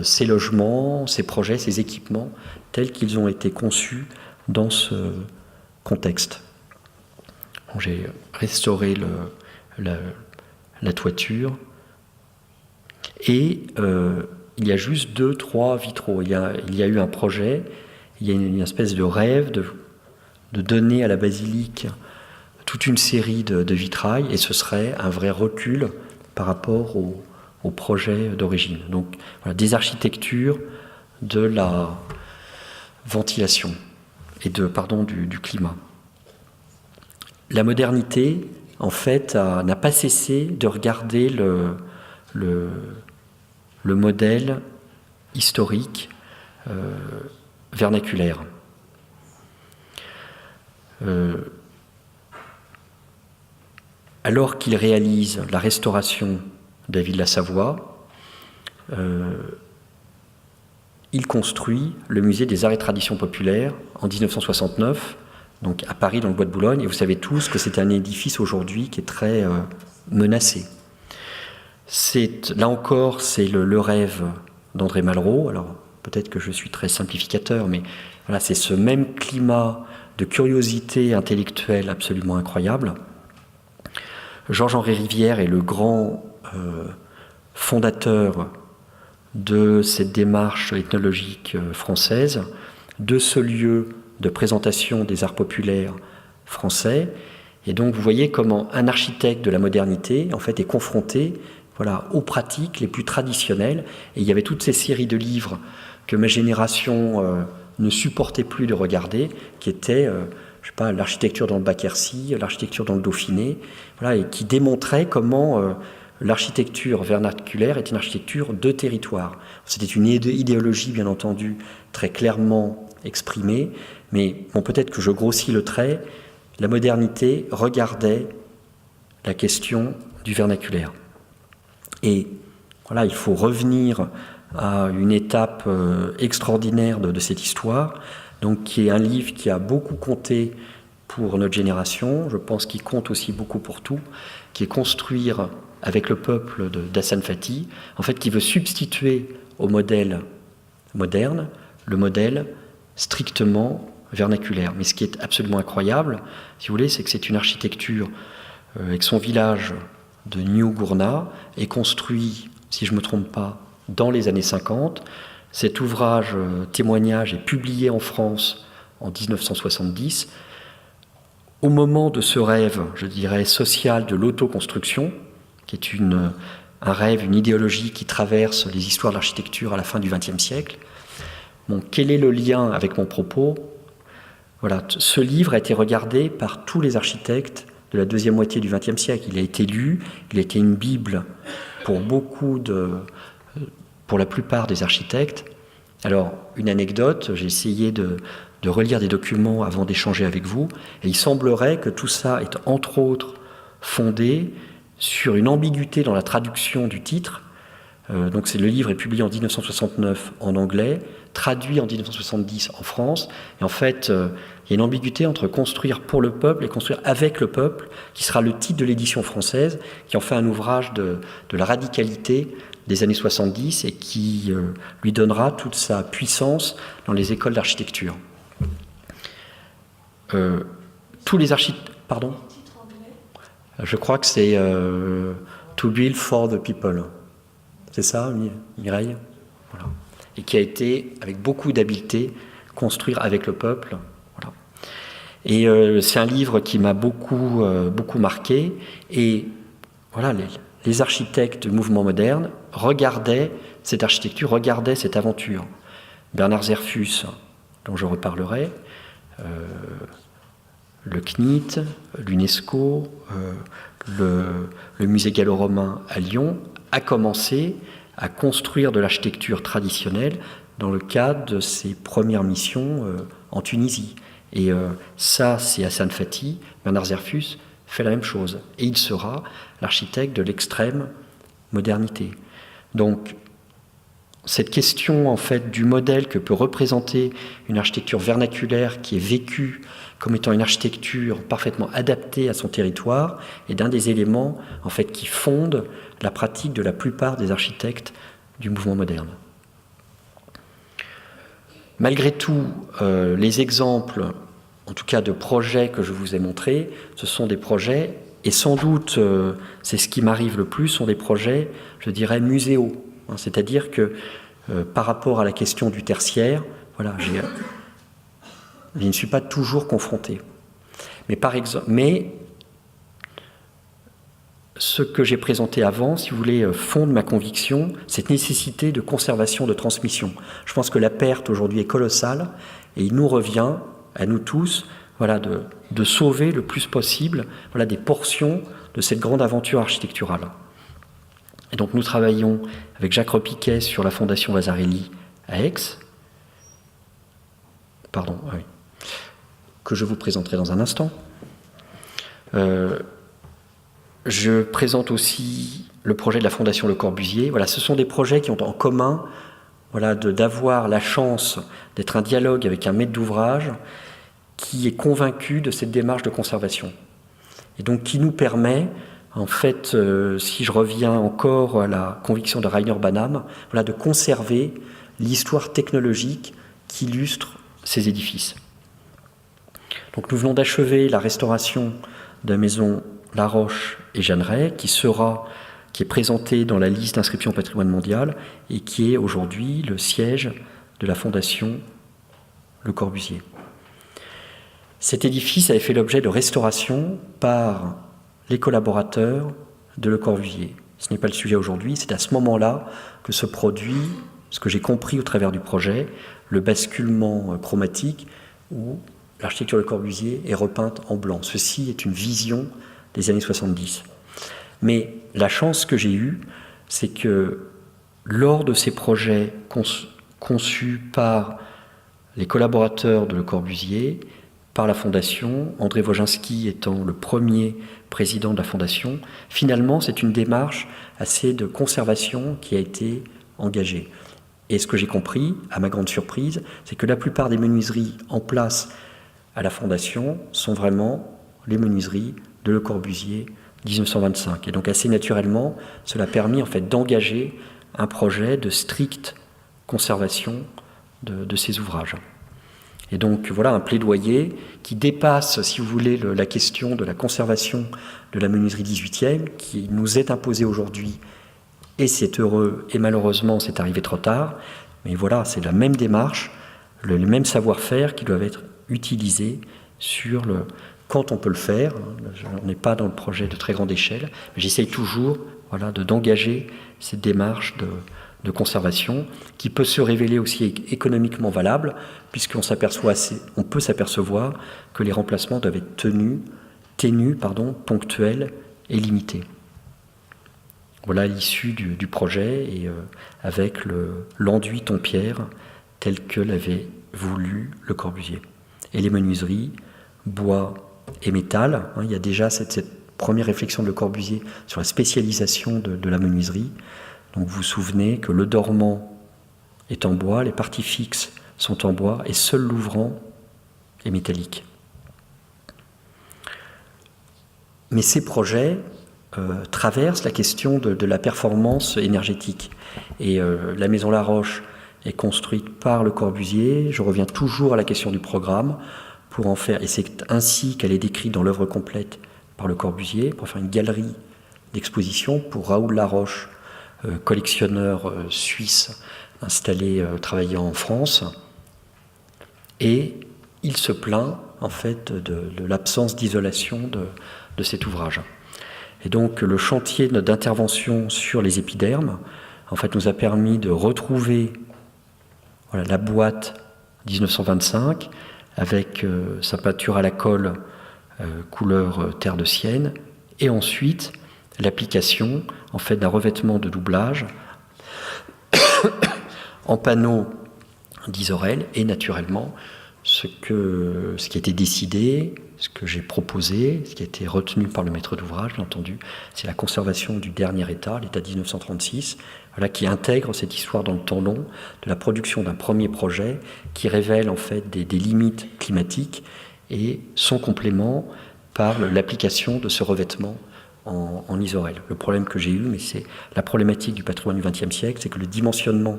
ces logements, ces projets, ces équipements tels qu'ils ont été conçus dans ce contexte. Bon, j'ai restauré la toiture et il y a juste 2-3 vitraux. Il y a eu un projet, il y a une espèce de rêve de donner à la basilique toute une série de vitrails, et ce serait un vrai recul par rapport au projet d'origine. Donc voilà, des architectures de la ventilation et du climat. La modernité, en fait, n'a pas cessé de regarder le modèle historique vernaculaire. Alors qu'il réalise la restauration de la ville de la Savoie, il construit le musée des arts et traditions populaires en 1969, donc à Paris, dans le bois de Boulogne, et vous savez tous que c'est un édifice aujourd'hui qui est très menacé. Là encore, c'est le rêve d'André Malraux. Alors peut-être que je suis très simplificateur, mais voilà, c'est ce même climat de curiosité intellectuelle absolument incroyable. Georges-Henri Rivière est le grand fondateur de cette démarche ethnologique française, de ce lieu de présentation des arts populaires français. Et donc vous voyez comment un architecte de la modernité en fait est confronté, voilà, aux pratiques les plus traditionnelles. Et il y avait toutes ces séries de livres que ma génération ne supportait plus de regarder, qui étaient je sais pas, l'architecture dans le Bas-Quercy, l'architecture dans le Dauphiné, voilà, et qui démontraient comment l'architecture vernaculaire est une architecture de territoire. C'était une idéologie, bien entendu, très clairement exprimée, mais bon, peut-être que je grossis le trait, la modernité regardait la question du vernaculaire. Et voilà, il faut revenir à une étape extraordinaire de cette histoire, donc qui est un livre qui a beaucoup compté pour notre génération, je pense qu'il compte aussi beaucoup pour tout, qui est Construire avec le peuple d'Hassan Fati, en fait qui veut substituer au modèle moderne le modèle strictement vernaculaire. Mais ce qui est absolument incroyable, si vous voulez, c'est que c'est une architecture avec son village de New Gourna, est construit, si je ne me trompe pas, dans les années 50. Cet ouvrage témoignage est publié en France en 1970. Au moment de ce rêve, je dirais, social de l'autoconstruction, qui est un rêve, une idéologie qui traverse les histoires de l'architecture à la fin du XXe siècle. Bon, quel est le lien avec mon propos ? Voilà, ce livre a été regardé par tous les architectes de la deuxième moitié du XXe siècle. Il a été lu, il a été une bible pour pour la plupart des architectes. Alors, une anecdote, j'ai essayé de relire des documents avant d'échanger avec vous, et il semblerait que tout ça est entre autres fondé sur une ambiguïté dans la traduction du titre. Donc le livre est publié en 1969 en anglais, traduit en 1970 en France, et en fait il y a une ambiguïté entre construire pour le peuple et construire avec le peuple, qui sera le titre de l'édition française, qui en fait un ouvrage de la radicalité des années 70 et qui lui donnera toute sa puissance dans les écoles d'architecture. Tous les architectes... Pardon ? Je crois que c'est To Build for the People. c'est ça, Mireille? Voilà. Et qui a été, avec beaucoup d'habileté, construire avec le peuple. Voilà. Et c'est un livre qui m'a beaucoup marqué. Et voilà, les architectes du mouvement moderne regardaient cette architecture, regardaient cette aventure. Bernard Zerfus, dont je reparlerai, le CNIT, l'UNESCO, le musée gallo-romain à Lyon, a commencé à construire de l'architecture traditionnelle dans le cadre de ses premières missions en Tunisie. Et ça, c'est Hassan Fati. Bernard Zerfus fait la même chose. Et il sera l'architecte de l'extrême modernité. Donc, cette question, en fait, du modèle que peut représenter une architecture vernaculaire qui est vécue comme étant une architecture parfaitement adaptée à son territoire est d'un des éléments, en fait, qui fondent la pratique de la plupart des architectes du mouvement moderne. Malgré tout, les exemples, en tout cas de projets que je vous ai montrés, ce sont des projets, et sans doute, c'est ce qui m'arrive le plus, sont des projets, je dirais, muséaux. C'est-à-dire que par rapport à la question du tertiaire, voilà, je ne suis pas toujours confronté. Mais ce que j'ai présenté avant, si vous voulez, fonde ma conviction, cette nécessité de conservation, de transmission. Je pense que la perte aujourd'hui est colossale et il nous revient, à nous tous, voilà, de sauver le plus possible, voilà, des portions de cette grande aventure architecturale. Et donc nous travaillons avec Jacques Repiquet sur la Fondation Vasarely à Aix, que je vous présenterai dans un instant. Je présente aussi le projet de la Fondation Le Corbusier. Voilà, ce sont des projets qui ont en commun, voilà, d'avoir la chance d'être un dialogue avec un maître d'ouvrage qui est convaincu de cette démarche de conservation. Et donc qui nous permet, en fait, si je reviens encore à la conviction de Rainer Banham, voilà, de conserver l'histoire technologique qui illustre ces édifices. Donc nous venons d'achever la restauration de la maison Laroche et Jeanneret, qui est présentée dans la liste d'inscription au patrimoine mondial et qui est aujourd'hui le siège de la Fondation Le Corbusier. Cet édifice avait fait l'objet de restauration par les collaborateurs de Le Corbusier. Ce n'est pas le sujet aujourd'hui, c'est à ce moment-là que se produit, ce que j'ai compris au travers du projet, le basculement chromatique où l'architecture Le Corbusier est repeinte en blanc. Ceci est une vision des années 70. Mais la chance que j'ai eue, c'est que lors de ces projets conçus par les collaborateurs de Le Corbusier, par la Fondation, André Wojcinski étant le premier président de la Fondation, finalement c'est une démarche assez de conservation qui a été engagée. Et ce que j'ai compris, à ma grande surprise, c'est que la plupart des menuiseries en place à la Fondation sont vraiment les menuiseries de Le Corbusier 1925. Et donc assez naturellement, cela a permis en fait d'engager un projet de stricte conservation de ces ouvrages. Et donc voilà un plaidoyer qui dépasse, si vous voulez, la question de la conservation de la menuiserie 18e, qui nous est imposée aujourd'hui, et c'est heureux, et malheureusement c'est arrivé trop tard, mais voilà, c'est la même démarche, le même savoir-faire qui doivent être utilisés sur quand on peut le faire. On n'est pas dans le projet de très grande échelle, mais j'essaye toujours, voilà, d'engager cette démarche de conservation qui peut se révéler aussi économiquement valable, puisqu'on peut s'apercevoir que les remplacements doivent être ténus, ponctuels et limités. Voilà l'issue du projet et avec l'enduit ton pierre tel que l'avait voulu Le Corbusier. Et les menuiseries, bois et métal, il y a déjà cette première réflexion de Le Corbusier sur la spécialisation de la menuiserie. Donc vous vous souvenez que le dormant est en bois, les parties fixes sont en bois et seul l'ouvrant est métallique. Mais ces projets traversent la question de la performance énergétique. Et la maison Laroche est construite par Le Corbusier. Je reviens toujours à la question du programme pour en faire, et c'est ainsi qu'elle est décrite dans l'œuvre complète par Le Corbusier, pour faire une galerie d'exposition pour Raoul Laroche, collectionneur suisse installé, travaillant en France. Et il se plaint en fait de l'absence d'isolation de cet ouvrage. Et donc le chantier d'intervention sur les épidermes en fait, nous a permis de retrouver la boîte 1925 avec sa peinture à la colle couleur terre de Sienne, et ensuite l'application en fait d'un revêtement de doublage en panneaux d'Isorel, et naturellement ce qui a été décidé, ce que j'ai proposé, ce qui a été retenu par le maître d'ouvrage, bien entendu, c'est la conservation du dernier état, l'état 1936, qui intègre cette histoire dans le temps long de la production d'un premier projet qui révèle en fait des limites climatiques et son complément par l'application de ce revêtement en Isorel. Le problème que j'ai eu, mais c'est la problématique du patrimoine du XXe siècle, c'est que le dimensionnement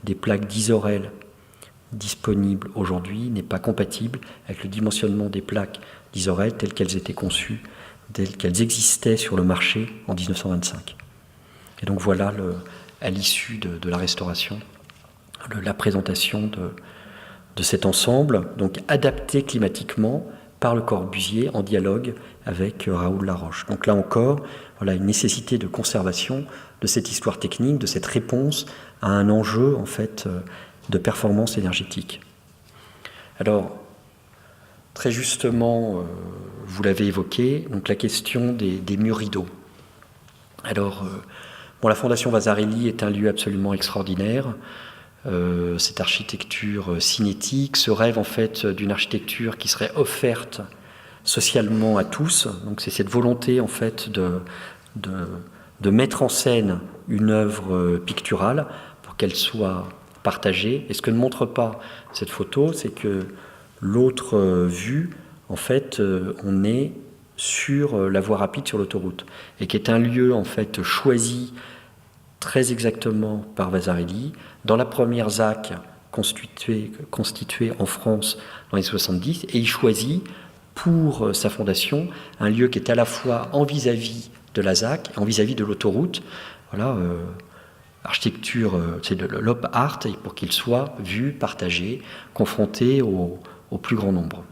des plaques d'Isorel disponibles aujourd'hui n'est pas compatible avec le dimensionnement des plaques d'Isorel telles qu'elles étaient conçues, telles qu'elles existaient sur le marché en 1925. Et donc voilà, à l'issue de la restauration, la présentation de cet ensemble, donc adapté climatiquement par Le Corbusier en dialogue avec Raoul Laroche. Donc là encore, voilà une nécessité de conservation de cette histoire technique, de cette réponse à un enjeu en fait de performance énergétique. Alors, très justement, vous l'avez évoqué, donc la question des murs rideaux. Alors, la Fondation Vasarely est un lieu absolument extraordinaire. Cette architecture cinétique, ce rêve en fait d'une architecture qui serait offerte socialement à tous. Donc c'est cette volonté en fait de mettre en scène une œuvre picturale pour qu'elle soit partagée. Et ce que ne montre pas cette photo, c'est que l'autre vue, en fait, on est sur la voie rapide sur l'autoroute, et qui est un lieu en fait choisi très exactement par Vasarely dans la première ZAC constituée en France dans les 70, et il choisit pour sa fondation un lieu qui est à la fois en vis-à-vis de la ZAC et en vis-à-vis de l'autoroute. Voilà, architecture, c'est de l'op art, et pour qu'il soit vu, partagé, confronté au plus grand nombre.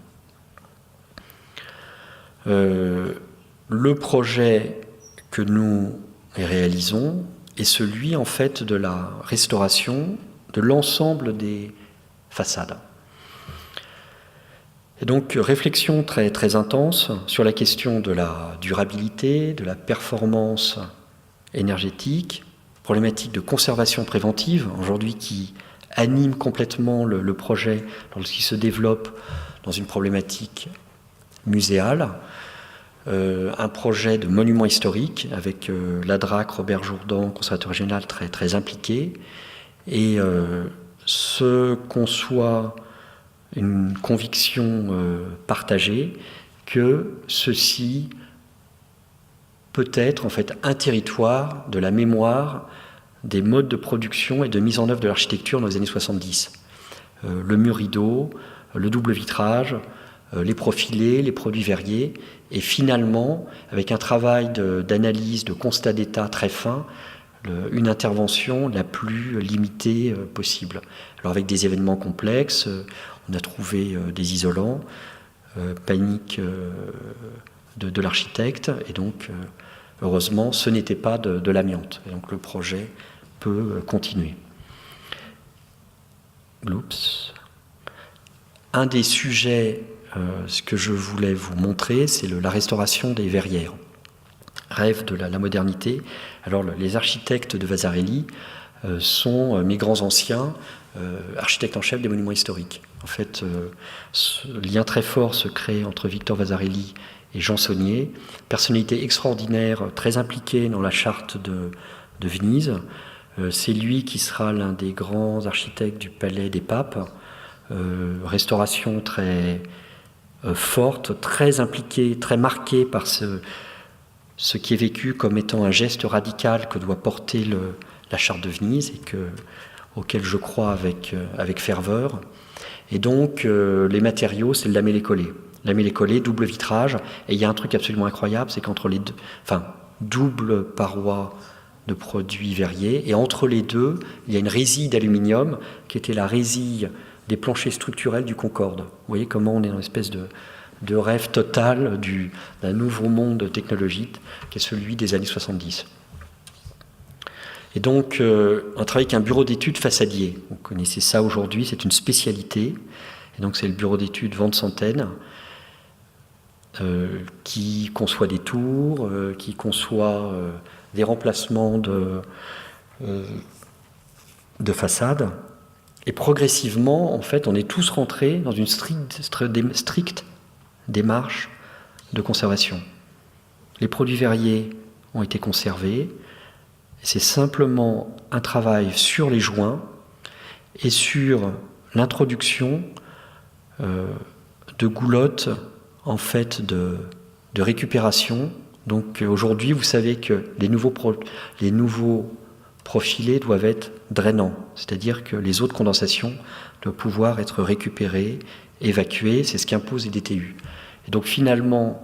Le projet que nous réalisons est celui en fait de la restauration de l'ensemble des façades. Et donc réflexion très, très intense sur la question de la durabilité, de la performance énergétique, problématique de conservation préventive, aujourd'hui qui anime complètement le projet lorsqu'il se développe dans une problématique muséale, un projet de monument historique avec l'ADRAC, Robert Jourdan, conservateur régional très, très impliqué, et ce conçoit une conviction partagée que ceci peut être en fait un territoire de la mémoire des modes de production et de mise en œuvre de l'architecture dans les années 70. Le mur rideau, le double vitrage, les profilés, les produits verriers, et finalement, avec un travail d'analyse, de constat d'état très fin, une intervention la plus limitée possible. Alors avec des événements complexes, on a trouvé des isolants, panique de l'architecte, et donc heureusement ce n'était pas de l'amiante, et donc le projet peut continuer. Oups. Un des sujets ce que je voulais vous montrer, c'est la restauration des verrières. Rêve de la modernité. Alors les architectes de Vasarely sont mes grands anciens architectes en chef des monuments historiques. En fait, ce lien très fort se crée entre Victor Vasarely et Jean Saunier, personnalité extraordinaire, très impliquée dans la charte de Venise. C'est lui qui sera l'un des grands architectes du Palais des Papes. Restauration très forte, très impliquée, très marquée par ce qui est vécu comme étant un geste radical que doit porter la charte de Venise, et auquel je crois avec ferveur. Et donc les matériaux, c'est le lamellé-collé. Lamellé-collé, double vitrage, et il y a un truc absolument incroyable, c'est qu'entre les deux, double paroi de produits verriers. Et entre les deux, il y a une résille d'aluminium qui était la résille des planchers structurels du Concorde. Vous voyez comment on est dans une espèce de rêve total d'un nouveau monde technologique qui est celui des années 70. Et donc, on travaille avec un bureau d'études façadier. Vous connaissez ça aujourd'hui, c'est une spécialité. Et donc, c'est le bureau d'études Van Santen qui conçoit des tours, qui conçoit des remplacements de façades. Et progressivement, en fait, on est tous rentrés dans une stricte démarche de conservation. Les produits verriers ont été conservés. C'est simplement un travail sur les joints et sur l'introduction de goulottes en fait de récupération. Donc aujourd'hui, vous savez que les nouveaux profilés doivent être drainants, c'est-à-dire que les eaux de condensation doivent pouvoir être récupérées, évacuées, c'est ce qu'impose les DTU. Et donc finalement,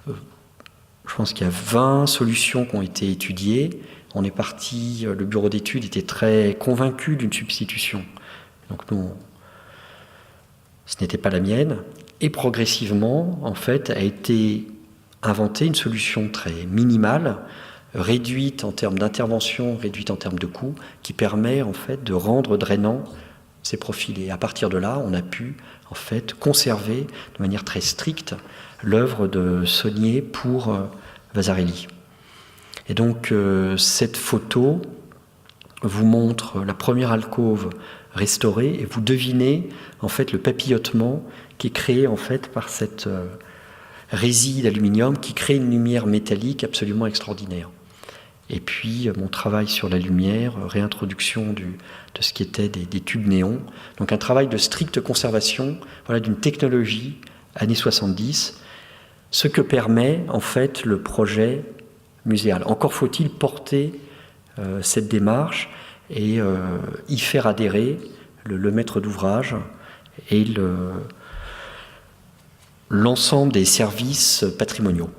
je pense qu'il y a 20 solutions qui ont été étudiées. On est parti, le bureau d'études était très convaincu d'une substitution. Donc nous, ce n'était pas la mienne. Et progressivement, en fait, a été inventée une solution très minimale, réduite en termes d'intervention, réduite en termes de coûts, qui permet en fait de rendre drainant ces profilés. À partir de là, on a pu en fait conserver de manière très stricte l'œuvre de Saunier pour Vasarely. Et donc cette photo vous montre la première alcôve restaurée et vous devinez en fait le papillotement qui est créé en fait par cette résille d'aluminium qui crée une lumière métallique absolument extraordinaire. Et puis mon travail sur la lumière, réintroduction de ce qui était des tubes néons. Donc un travail de stricte conservation, voilà, d'une technologie années 70, ce que permet en fait le projet muséal. Encore faut-il porter cette démarche et y faire adhérer le maître d'ouvrage et l'ensemble des services patrimoniaux.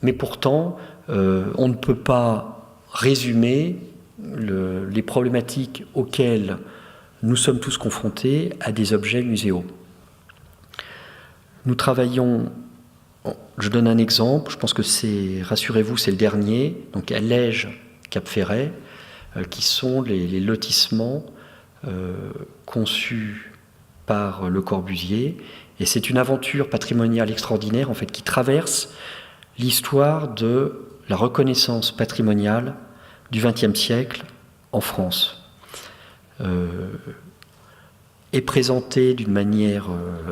Mais pourtant, on ne peut pas résumer les problématiques auxquelles nous sommes tous confrontés à des objets muséaux. Nous travaillons, je donne un exemple, je pense que rassurez-vous, c'est le dernier, donc à Lège, Cap-Ferret, qui sont les lotissements conçus par Le Corbusier. Et c'est une aventure patrimoniale extraordinaire, en fait, qui traverse l'histoire de la reconnaissance patrimoniale du XXe siècle en France. Est présentée d'une manière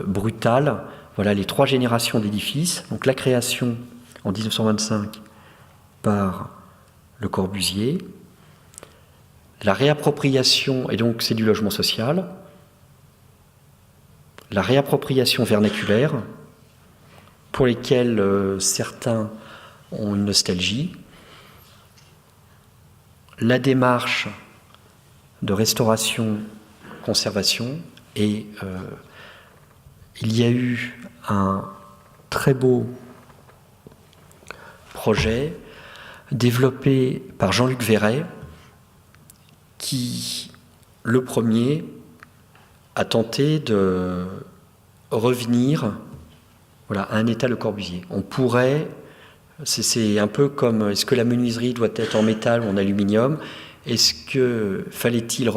brutale. Voilà les 3 générations d'édifices. Donc la création en 1925 par Le Corbusier, la réappropriation, et donc c'est du logement social, la réappropriation vernaculaire, pour lesquels certains ont une nostalgie, la démarche de restauration, conservation, et il y a eu un très beau projet développé par Jean-Luc Verret, qui, le premier, a tenté de revenir à un état Le Corbusier. On pourrait, c'est un peu comme, est-ce que la menuiserie doit être en métal ou en aluminium? Est-ce que fallait-il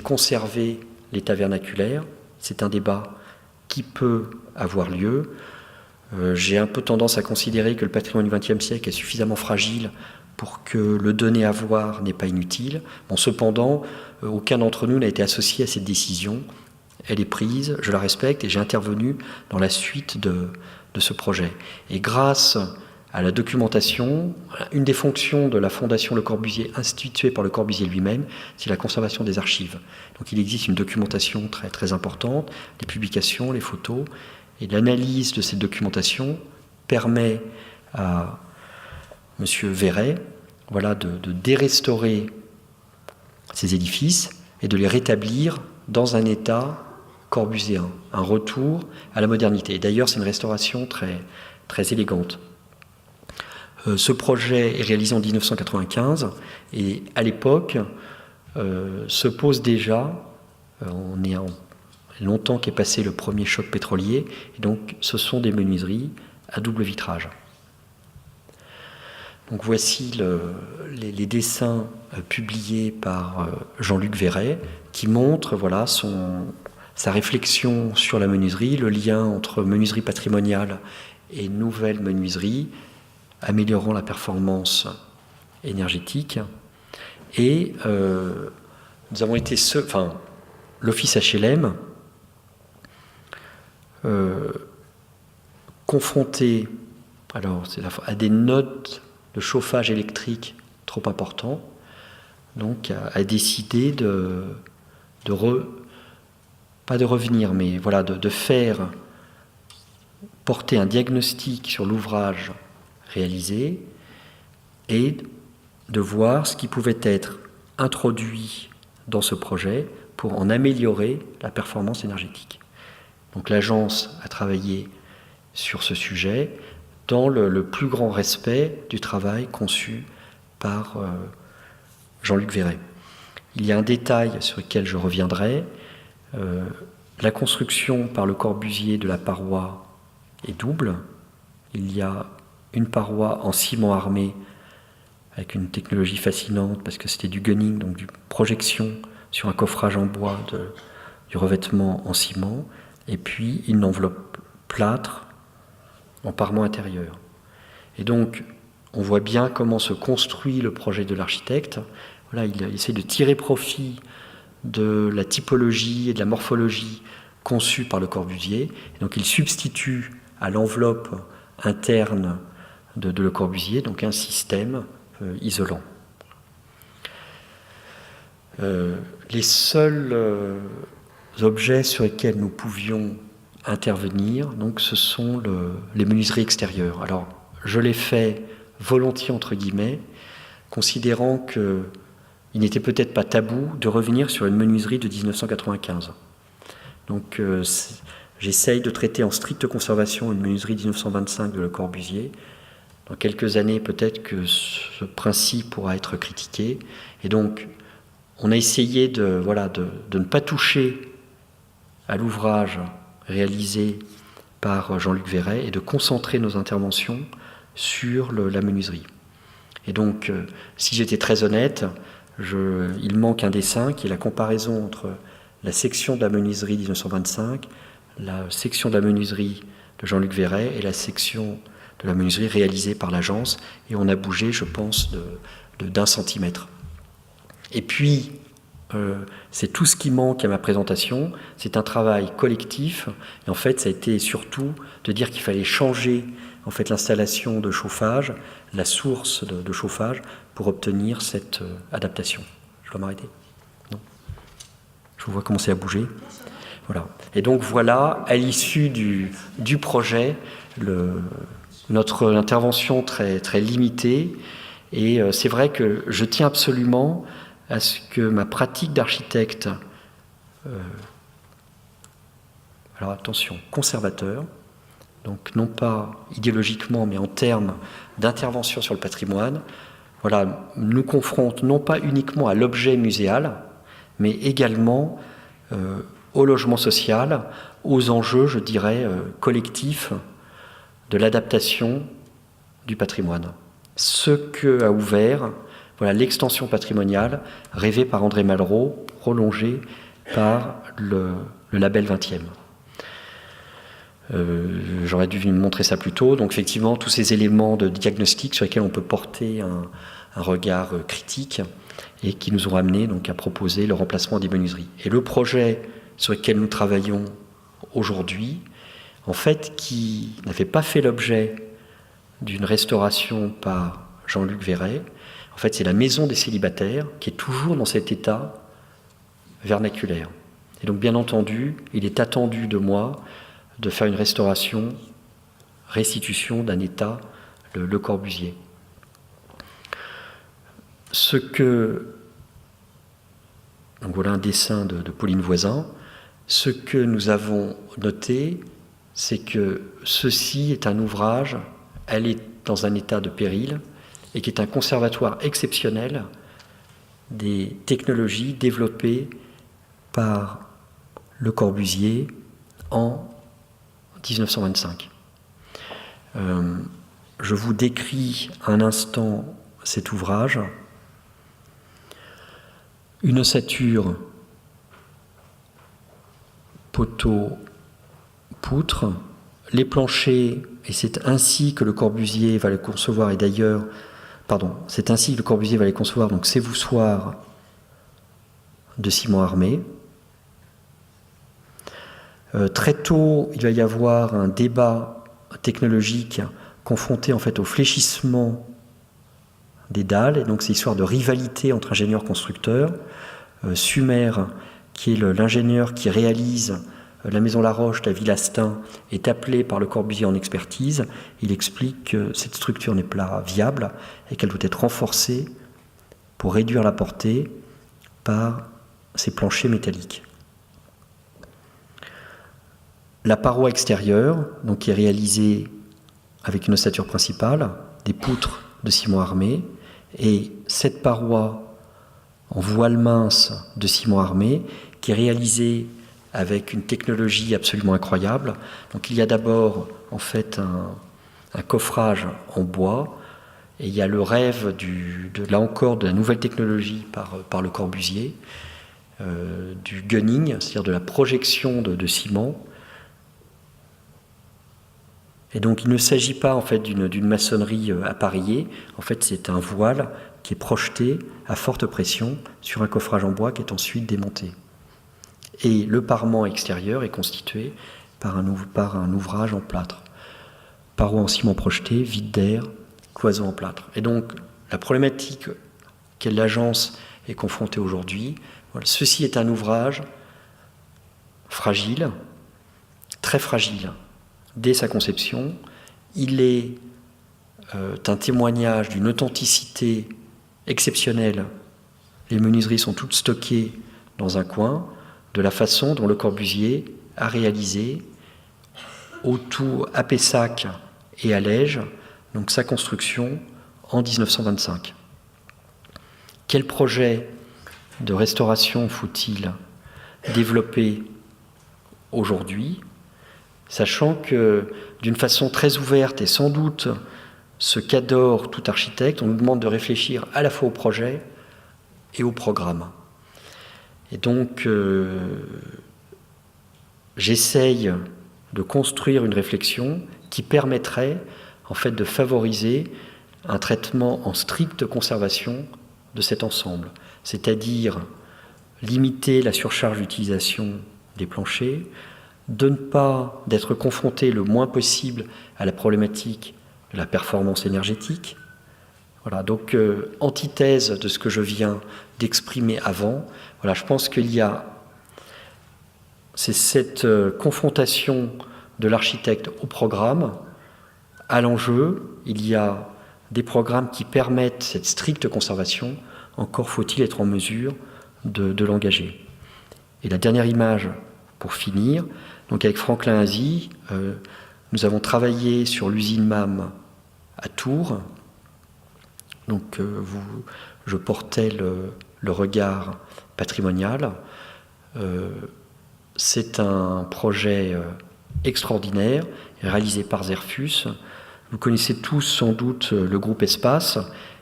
conserver l'état vernaculaire? C'est un débat qui peut avoir lieu. J'ai un peu tendance à considérer que le patrimoine du XXe siècle est suffisamment fragile pour que le donner à voir n'est pas inutile. Bon, cependant, aucun d'entre nous n'a été associé à cette décision. Elle est prise, je la respecte et j'ai intervenu dans la suite de ce projet. Et grâce à la documentation, une des fonctions de la Fondation Le Corbusier, instituée par Le Corbusier lui-même, c'est la conservation des archives. Donc il existe une documentation très, très importante, les publications, les photos, et l'analyse de cette documentation permet à M. Verret de dérestaurer ces édifices et de les rétablir dans un état corbuséen, un retour à la modernité. Et d'ailleurs, c'est une restauration très, très élégante. Ce projet est réalisé en 1995 et à l'époque se pose déjà, on est longtemps qu'est passé le premier choc pétrolier, et donc ce sont des menuiseries à double vitrage. Donc voici les dessins publiés par Jean-Luc Verret qui montrent voilà, sa réflexion sur la menuiserie, le lien entre menuiserie patrimoniale et nouvelle menuiserie, améliorant la performance énergétique. Et nous avons été l'office HLM confronté à des notes de chauffage électrique trop importants, donc a décidé pas de revenir, mais voilà, de faire porter un diagnostic sur l'ouvrage réalisé et de voir ce qui pouvait être introduit dans ce projet pour en améliorer la performance énergétique. Donc l'agence a travaillé sur ce sujet dans le plus grand respect du travail conçu par Jean-Luc Verret. Il y a un détail sur lequel je reviendrai. La construction par Le Corbusier de la paroi est double. Il y a une paroi en ciment armé avec une technologie fascinante parce que c'était du gunning, donc du projection sur un coffrage en bois du revêtement en ciment, et puis une enveloppe plâtre en parement intérieur. Et donc, on voit bien comment se construit le projet de l'architecte. Voilà, il essaie de tirer profit de la typologie et de la morphologie conçue par Le Corbusier. Et donc, il substitue à l'enveloppe interne de Le Corbusier donc un système isolant. Les seuls objets sur lesquels nous pouvions intervenir, donc, ce sont les menuiseries extérieures. Alors, je l'ai fait volontiers entre guillemets, considérant qu'il n'était peut-être pas tabou de revenir sur une menuiserie de 1995. Donc, j'essaye de traiter en stricte conservation une menuiserie 1925 de Le Corbusier. Dans quelques années, peut-être que ce principe pourra être critiqué. Et donc, on a essayé de ne pas toucher à l'ouvrage réalisé par Jean-Luc Verret et de concentrer nos interventions sur la menuiserie. Et donc, si j'étais très honnête, il manque un dessin qui est la comparaison entre la section de la menuiserie 1925, la section de la menuiserie de Jean-Luc Verret et la section de la menuiserie réalisée par l'agence. Et on a bougé, je pense, d'1 centimètre. Et puis, c'est tout ce qui manque à ma présentation. C'est un travail collectif. Et en fait, ça a été surtout de dire qu'il fallait changer en fait l'installation de chauffage, la source de chauffage, pour obtenir cette adaptation. Je dois m'arrêter ? Non ? Je vous vois commencer à bouger. Voilà. Et donc voilà, à l'issue du projet, notre intervention très, très limitée. Et c'est vrai que je tiens absolument à ce que ma pratique d'architecte, alors attention, conservateur, donc non pas idéologiquement, mais en termes d'intervention sur le patrimoine, voilà, nous confronte non pas uniquement à l'objet muséal, mais également au logement social, aux enjeux, je dirais, collectifs de l'adaptation du patrimoine. Ce que a ouvert l'extension patrimoniale rêvée par André Malraux, prolongée par le label 20e. J'aurais dû vous montrer ça plus tôt. Donc effectivement, tous ces éléments de diagnostic sur lesquels on peut porter un regard critique et qui nous ont amenés donc à proposer le remplacement des menuiseries. Et le projet sur lequel nous travaillons aujourd'hui, en fait, qui n'avait pas fait l'objet d'une restauration par Jean-Luc Verret, en fait, c'est la maison des célibataires qui est toujours dans cet état vernaculaire. Et donc, bien entendu, il est attendu de moi de faire une restitution d'un état, Le Corbusier. Donc voilà un dessin de Pauline Voisin. Ce que nous avons noté, c'est que ceci est un ouvrage, elle est dans un état de péril et qui est un conservatoire exceptionnel des technologies développées par Le Corbusier en 1925. Je vous décris un instant cet ouvrage. Une ossature, poteau, poutre, les planchers, et c'est ainsi que Le Corbusier va le concevoir, et d'ailleurs, c'est ainsi que Le Corbusier va les concevoir, donc ces voussoirs de ciment armé. Très tôt, il va y avoir un débat technologique confronté en fait au fléchissement des dalles, et donc c'est histoire de rivalité entre ingénieurs-constructeurs. Sumer, qui est l'ingénieur qui réalise la maison Laroche à Villastin, est appelé par Le Corbusier en expertise. Il explique que cette structure n'est pas viable et qu'elle doit être renforcée pour réduire la portée par ces planchers métalliques. La paroi extérieure, donc, qui est réalisée avec une ossature principale, des poutres de ciment armé, et cette paroi en voile mince de ciment armé qui est réalisée avec une technologie absolument incroyable. Donc il y a d'abord en fait un coffrage en bois, et il y a le rêve là encore de la nouvelle technologie par Le Corbusier, du gunning, c'est-à-dire de la projection de ciment. Et donc il ne s'agit pas en fait d'une maçonnerie appareillée, en fait c'est un voile qui est projeté à forte pression sur un coffrage en bois qui est ensuite démonté. Et le parement extérieur est constitué par un ouvrage en plâtre. Parois en ciment projeté, vide d'air, cloison en plâtre. Et donc la problématique qu'elle l'agence est confrontée aujourd'hui, voilà, ceci est un ouvrage fragile, très fragile, dès sa conception. Il est un témoignage d'une authenticité exceptionnelle. Les menuiseries sont toutes stockées dans un coin, de la façon dont Le Corbusier a réalisé autour à Pessac et à Lège, donc sa construction en 1925. Quel projet de restauration faut-il développer aujourd'hui, sachant que d'une façon très ouverte et sans doute ce qu'adore tout architecte, on nous demande de réfléchir à la fois au projet et au programme. Et donc j'essaye de construire une réflexion qui permettrait en fait de favoriser un traitement en stricte conservation de cet ensemble, c'est-à-dire limiter la surcharge d'utilisation des planchers, d'être confronté le moins possible à la problématique de la performance énergétique. Voilà, donc antithèse de ce que je viens d'exprimer avant. Voilà, je pense c'est cette confrontation de l'architecte au programme, à l'enjeu. Il y a des programmes qui permettent cette stricte conservation, encore faut-il être en mesure de l'engager. Et la dernière image, pour finir, donc avec Franklin Azy, nous avons travaillé sur l'usine MAM à Tours. Donc je portais le regard patrimonial. C'est un projet extraordinaire, réalisé par Zerfus. Vous connaissez tous sans doute le groupe Espace,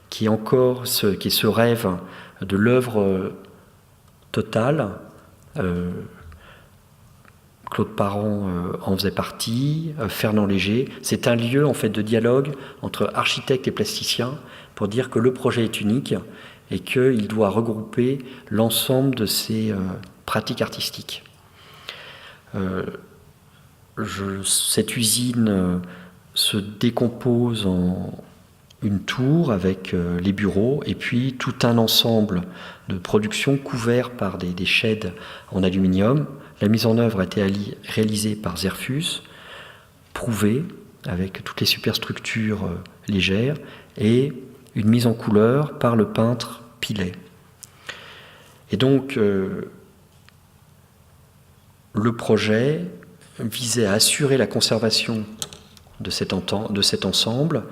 qui est ce rêve de l'œuvre totale. Claude Parent en faisait partie, Fernand Léger. C'est un lieu en fait de dialogue entre architectes et plasticiens pour dire que le projet est unique et qu'il doit regrouper l'ensemble de ces pratiques artistiques. Cette usine se décompose en une tour avec les bureaux et puis tout un ensemble de production couvert par des sheds en aluminium. La mise en œuvre a été réalisée par Zerfus, prouvée avec toutes les superstructures légères et une mise en couleur par le peintre Pilet. Et donc le projet visait à assurer la conservation de cet ensemble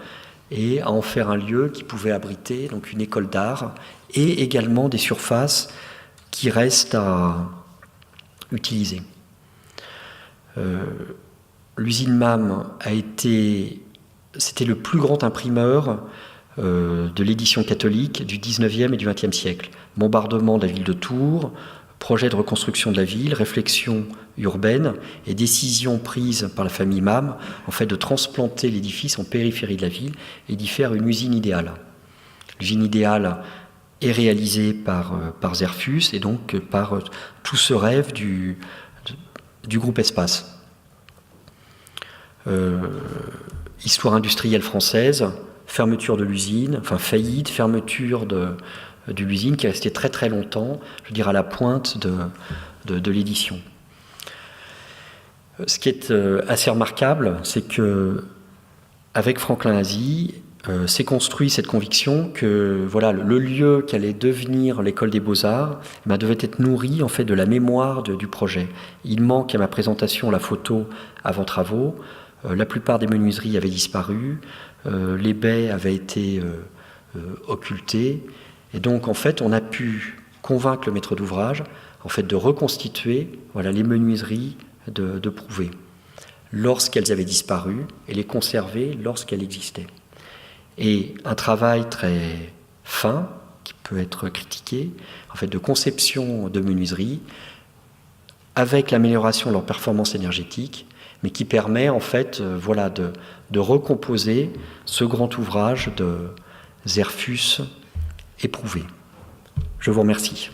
et à en faire un lieu qui pouvait abriter donc une école d'art et également des surfaces qui restent à utiliser. L'usine MAM c'était le plus grand imprimeur de l'édition catholique du 19e et du 20e siècle. Bombardement de la ville de Tours, projet de reconstruction de la ville, réflexion urbaine et décision prise par la famille MAM en fait de transplanter l'édifice en périphérie de la ville et d'y faire une usine idéale. L'usine idéale est réalisée par Zerfus et donc par tout ce rêve du groupe Espace. Histoire industrielle française, fermeture de l'usine, enfin faillite, fermeture de l'usine qui est restée très très longtemps, je veux dire à la pointe de l'édition. Ce qui est assez remarquable, c'est que avec Franklin Azy, s'est construit cette conviction que voilà, le lieu qu'allait devenir l'école des Beaux-Arts devait être nourri en fait de la mémoire du projet. Il manque à ma présentation la photo avant travaux. La plupart des menuiseries avaient disparu, les baies avaient été occultées, et donc en fait on a pu convaincre le maître d'ouvrage en fait de reconstituer voilà, les menuiseries de Prouvé lorsqu'elles avaient disparu et les conserver lorsqu'elles existaient. Et un travail très fin, qui peut être critiqué, en fait de conception de menuiserie, avec l'amélioration de leur performance énergétique, mais qui permet en fait voilà, de recomposer ce grand ouvrage de Zerfus éprouvé. Je vous remercie.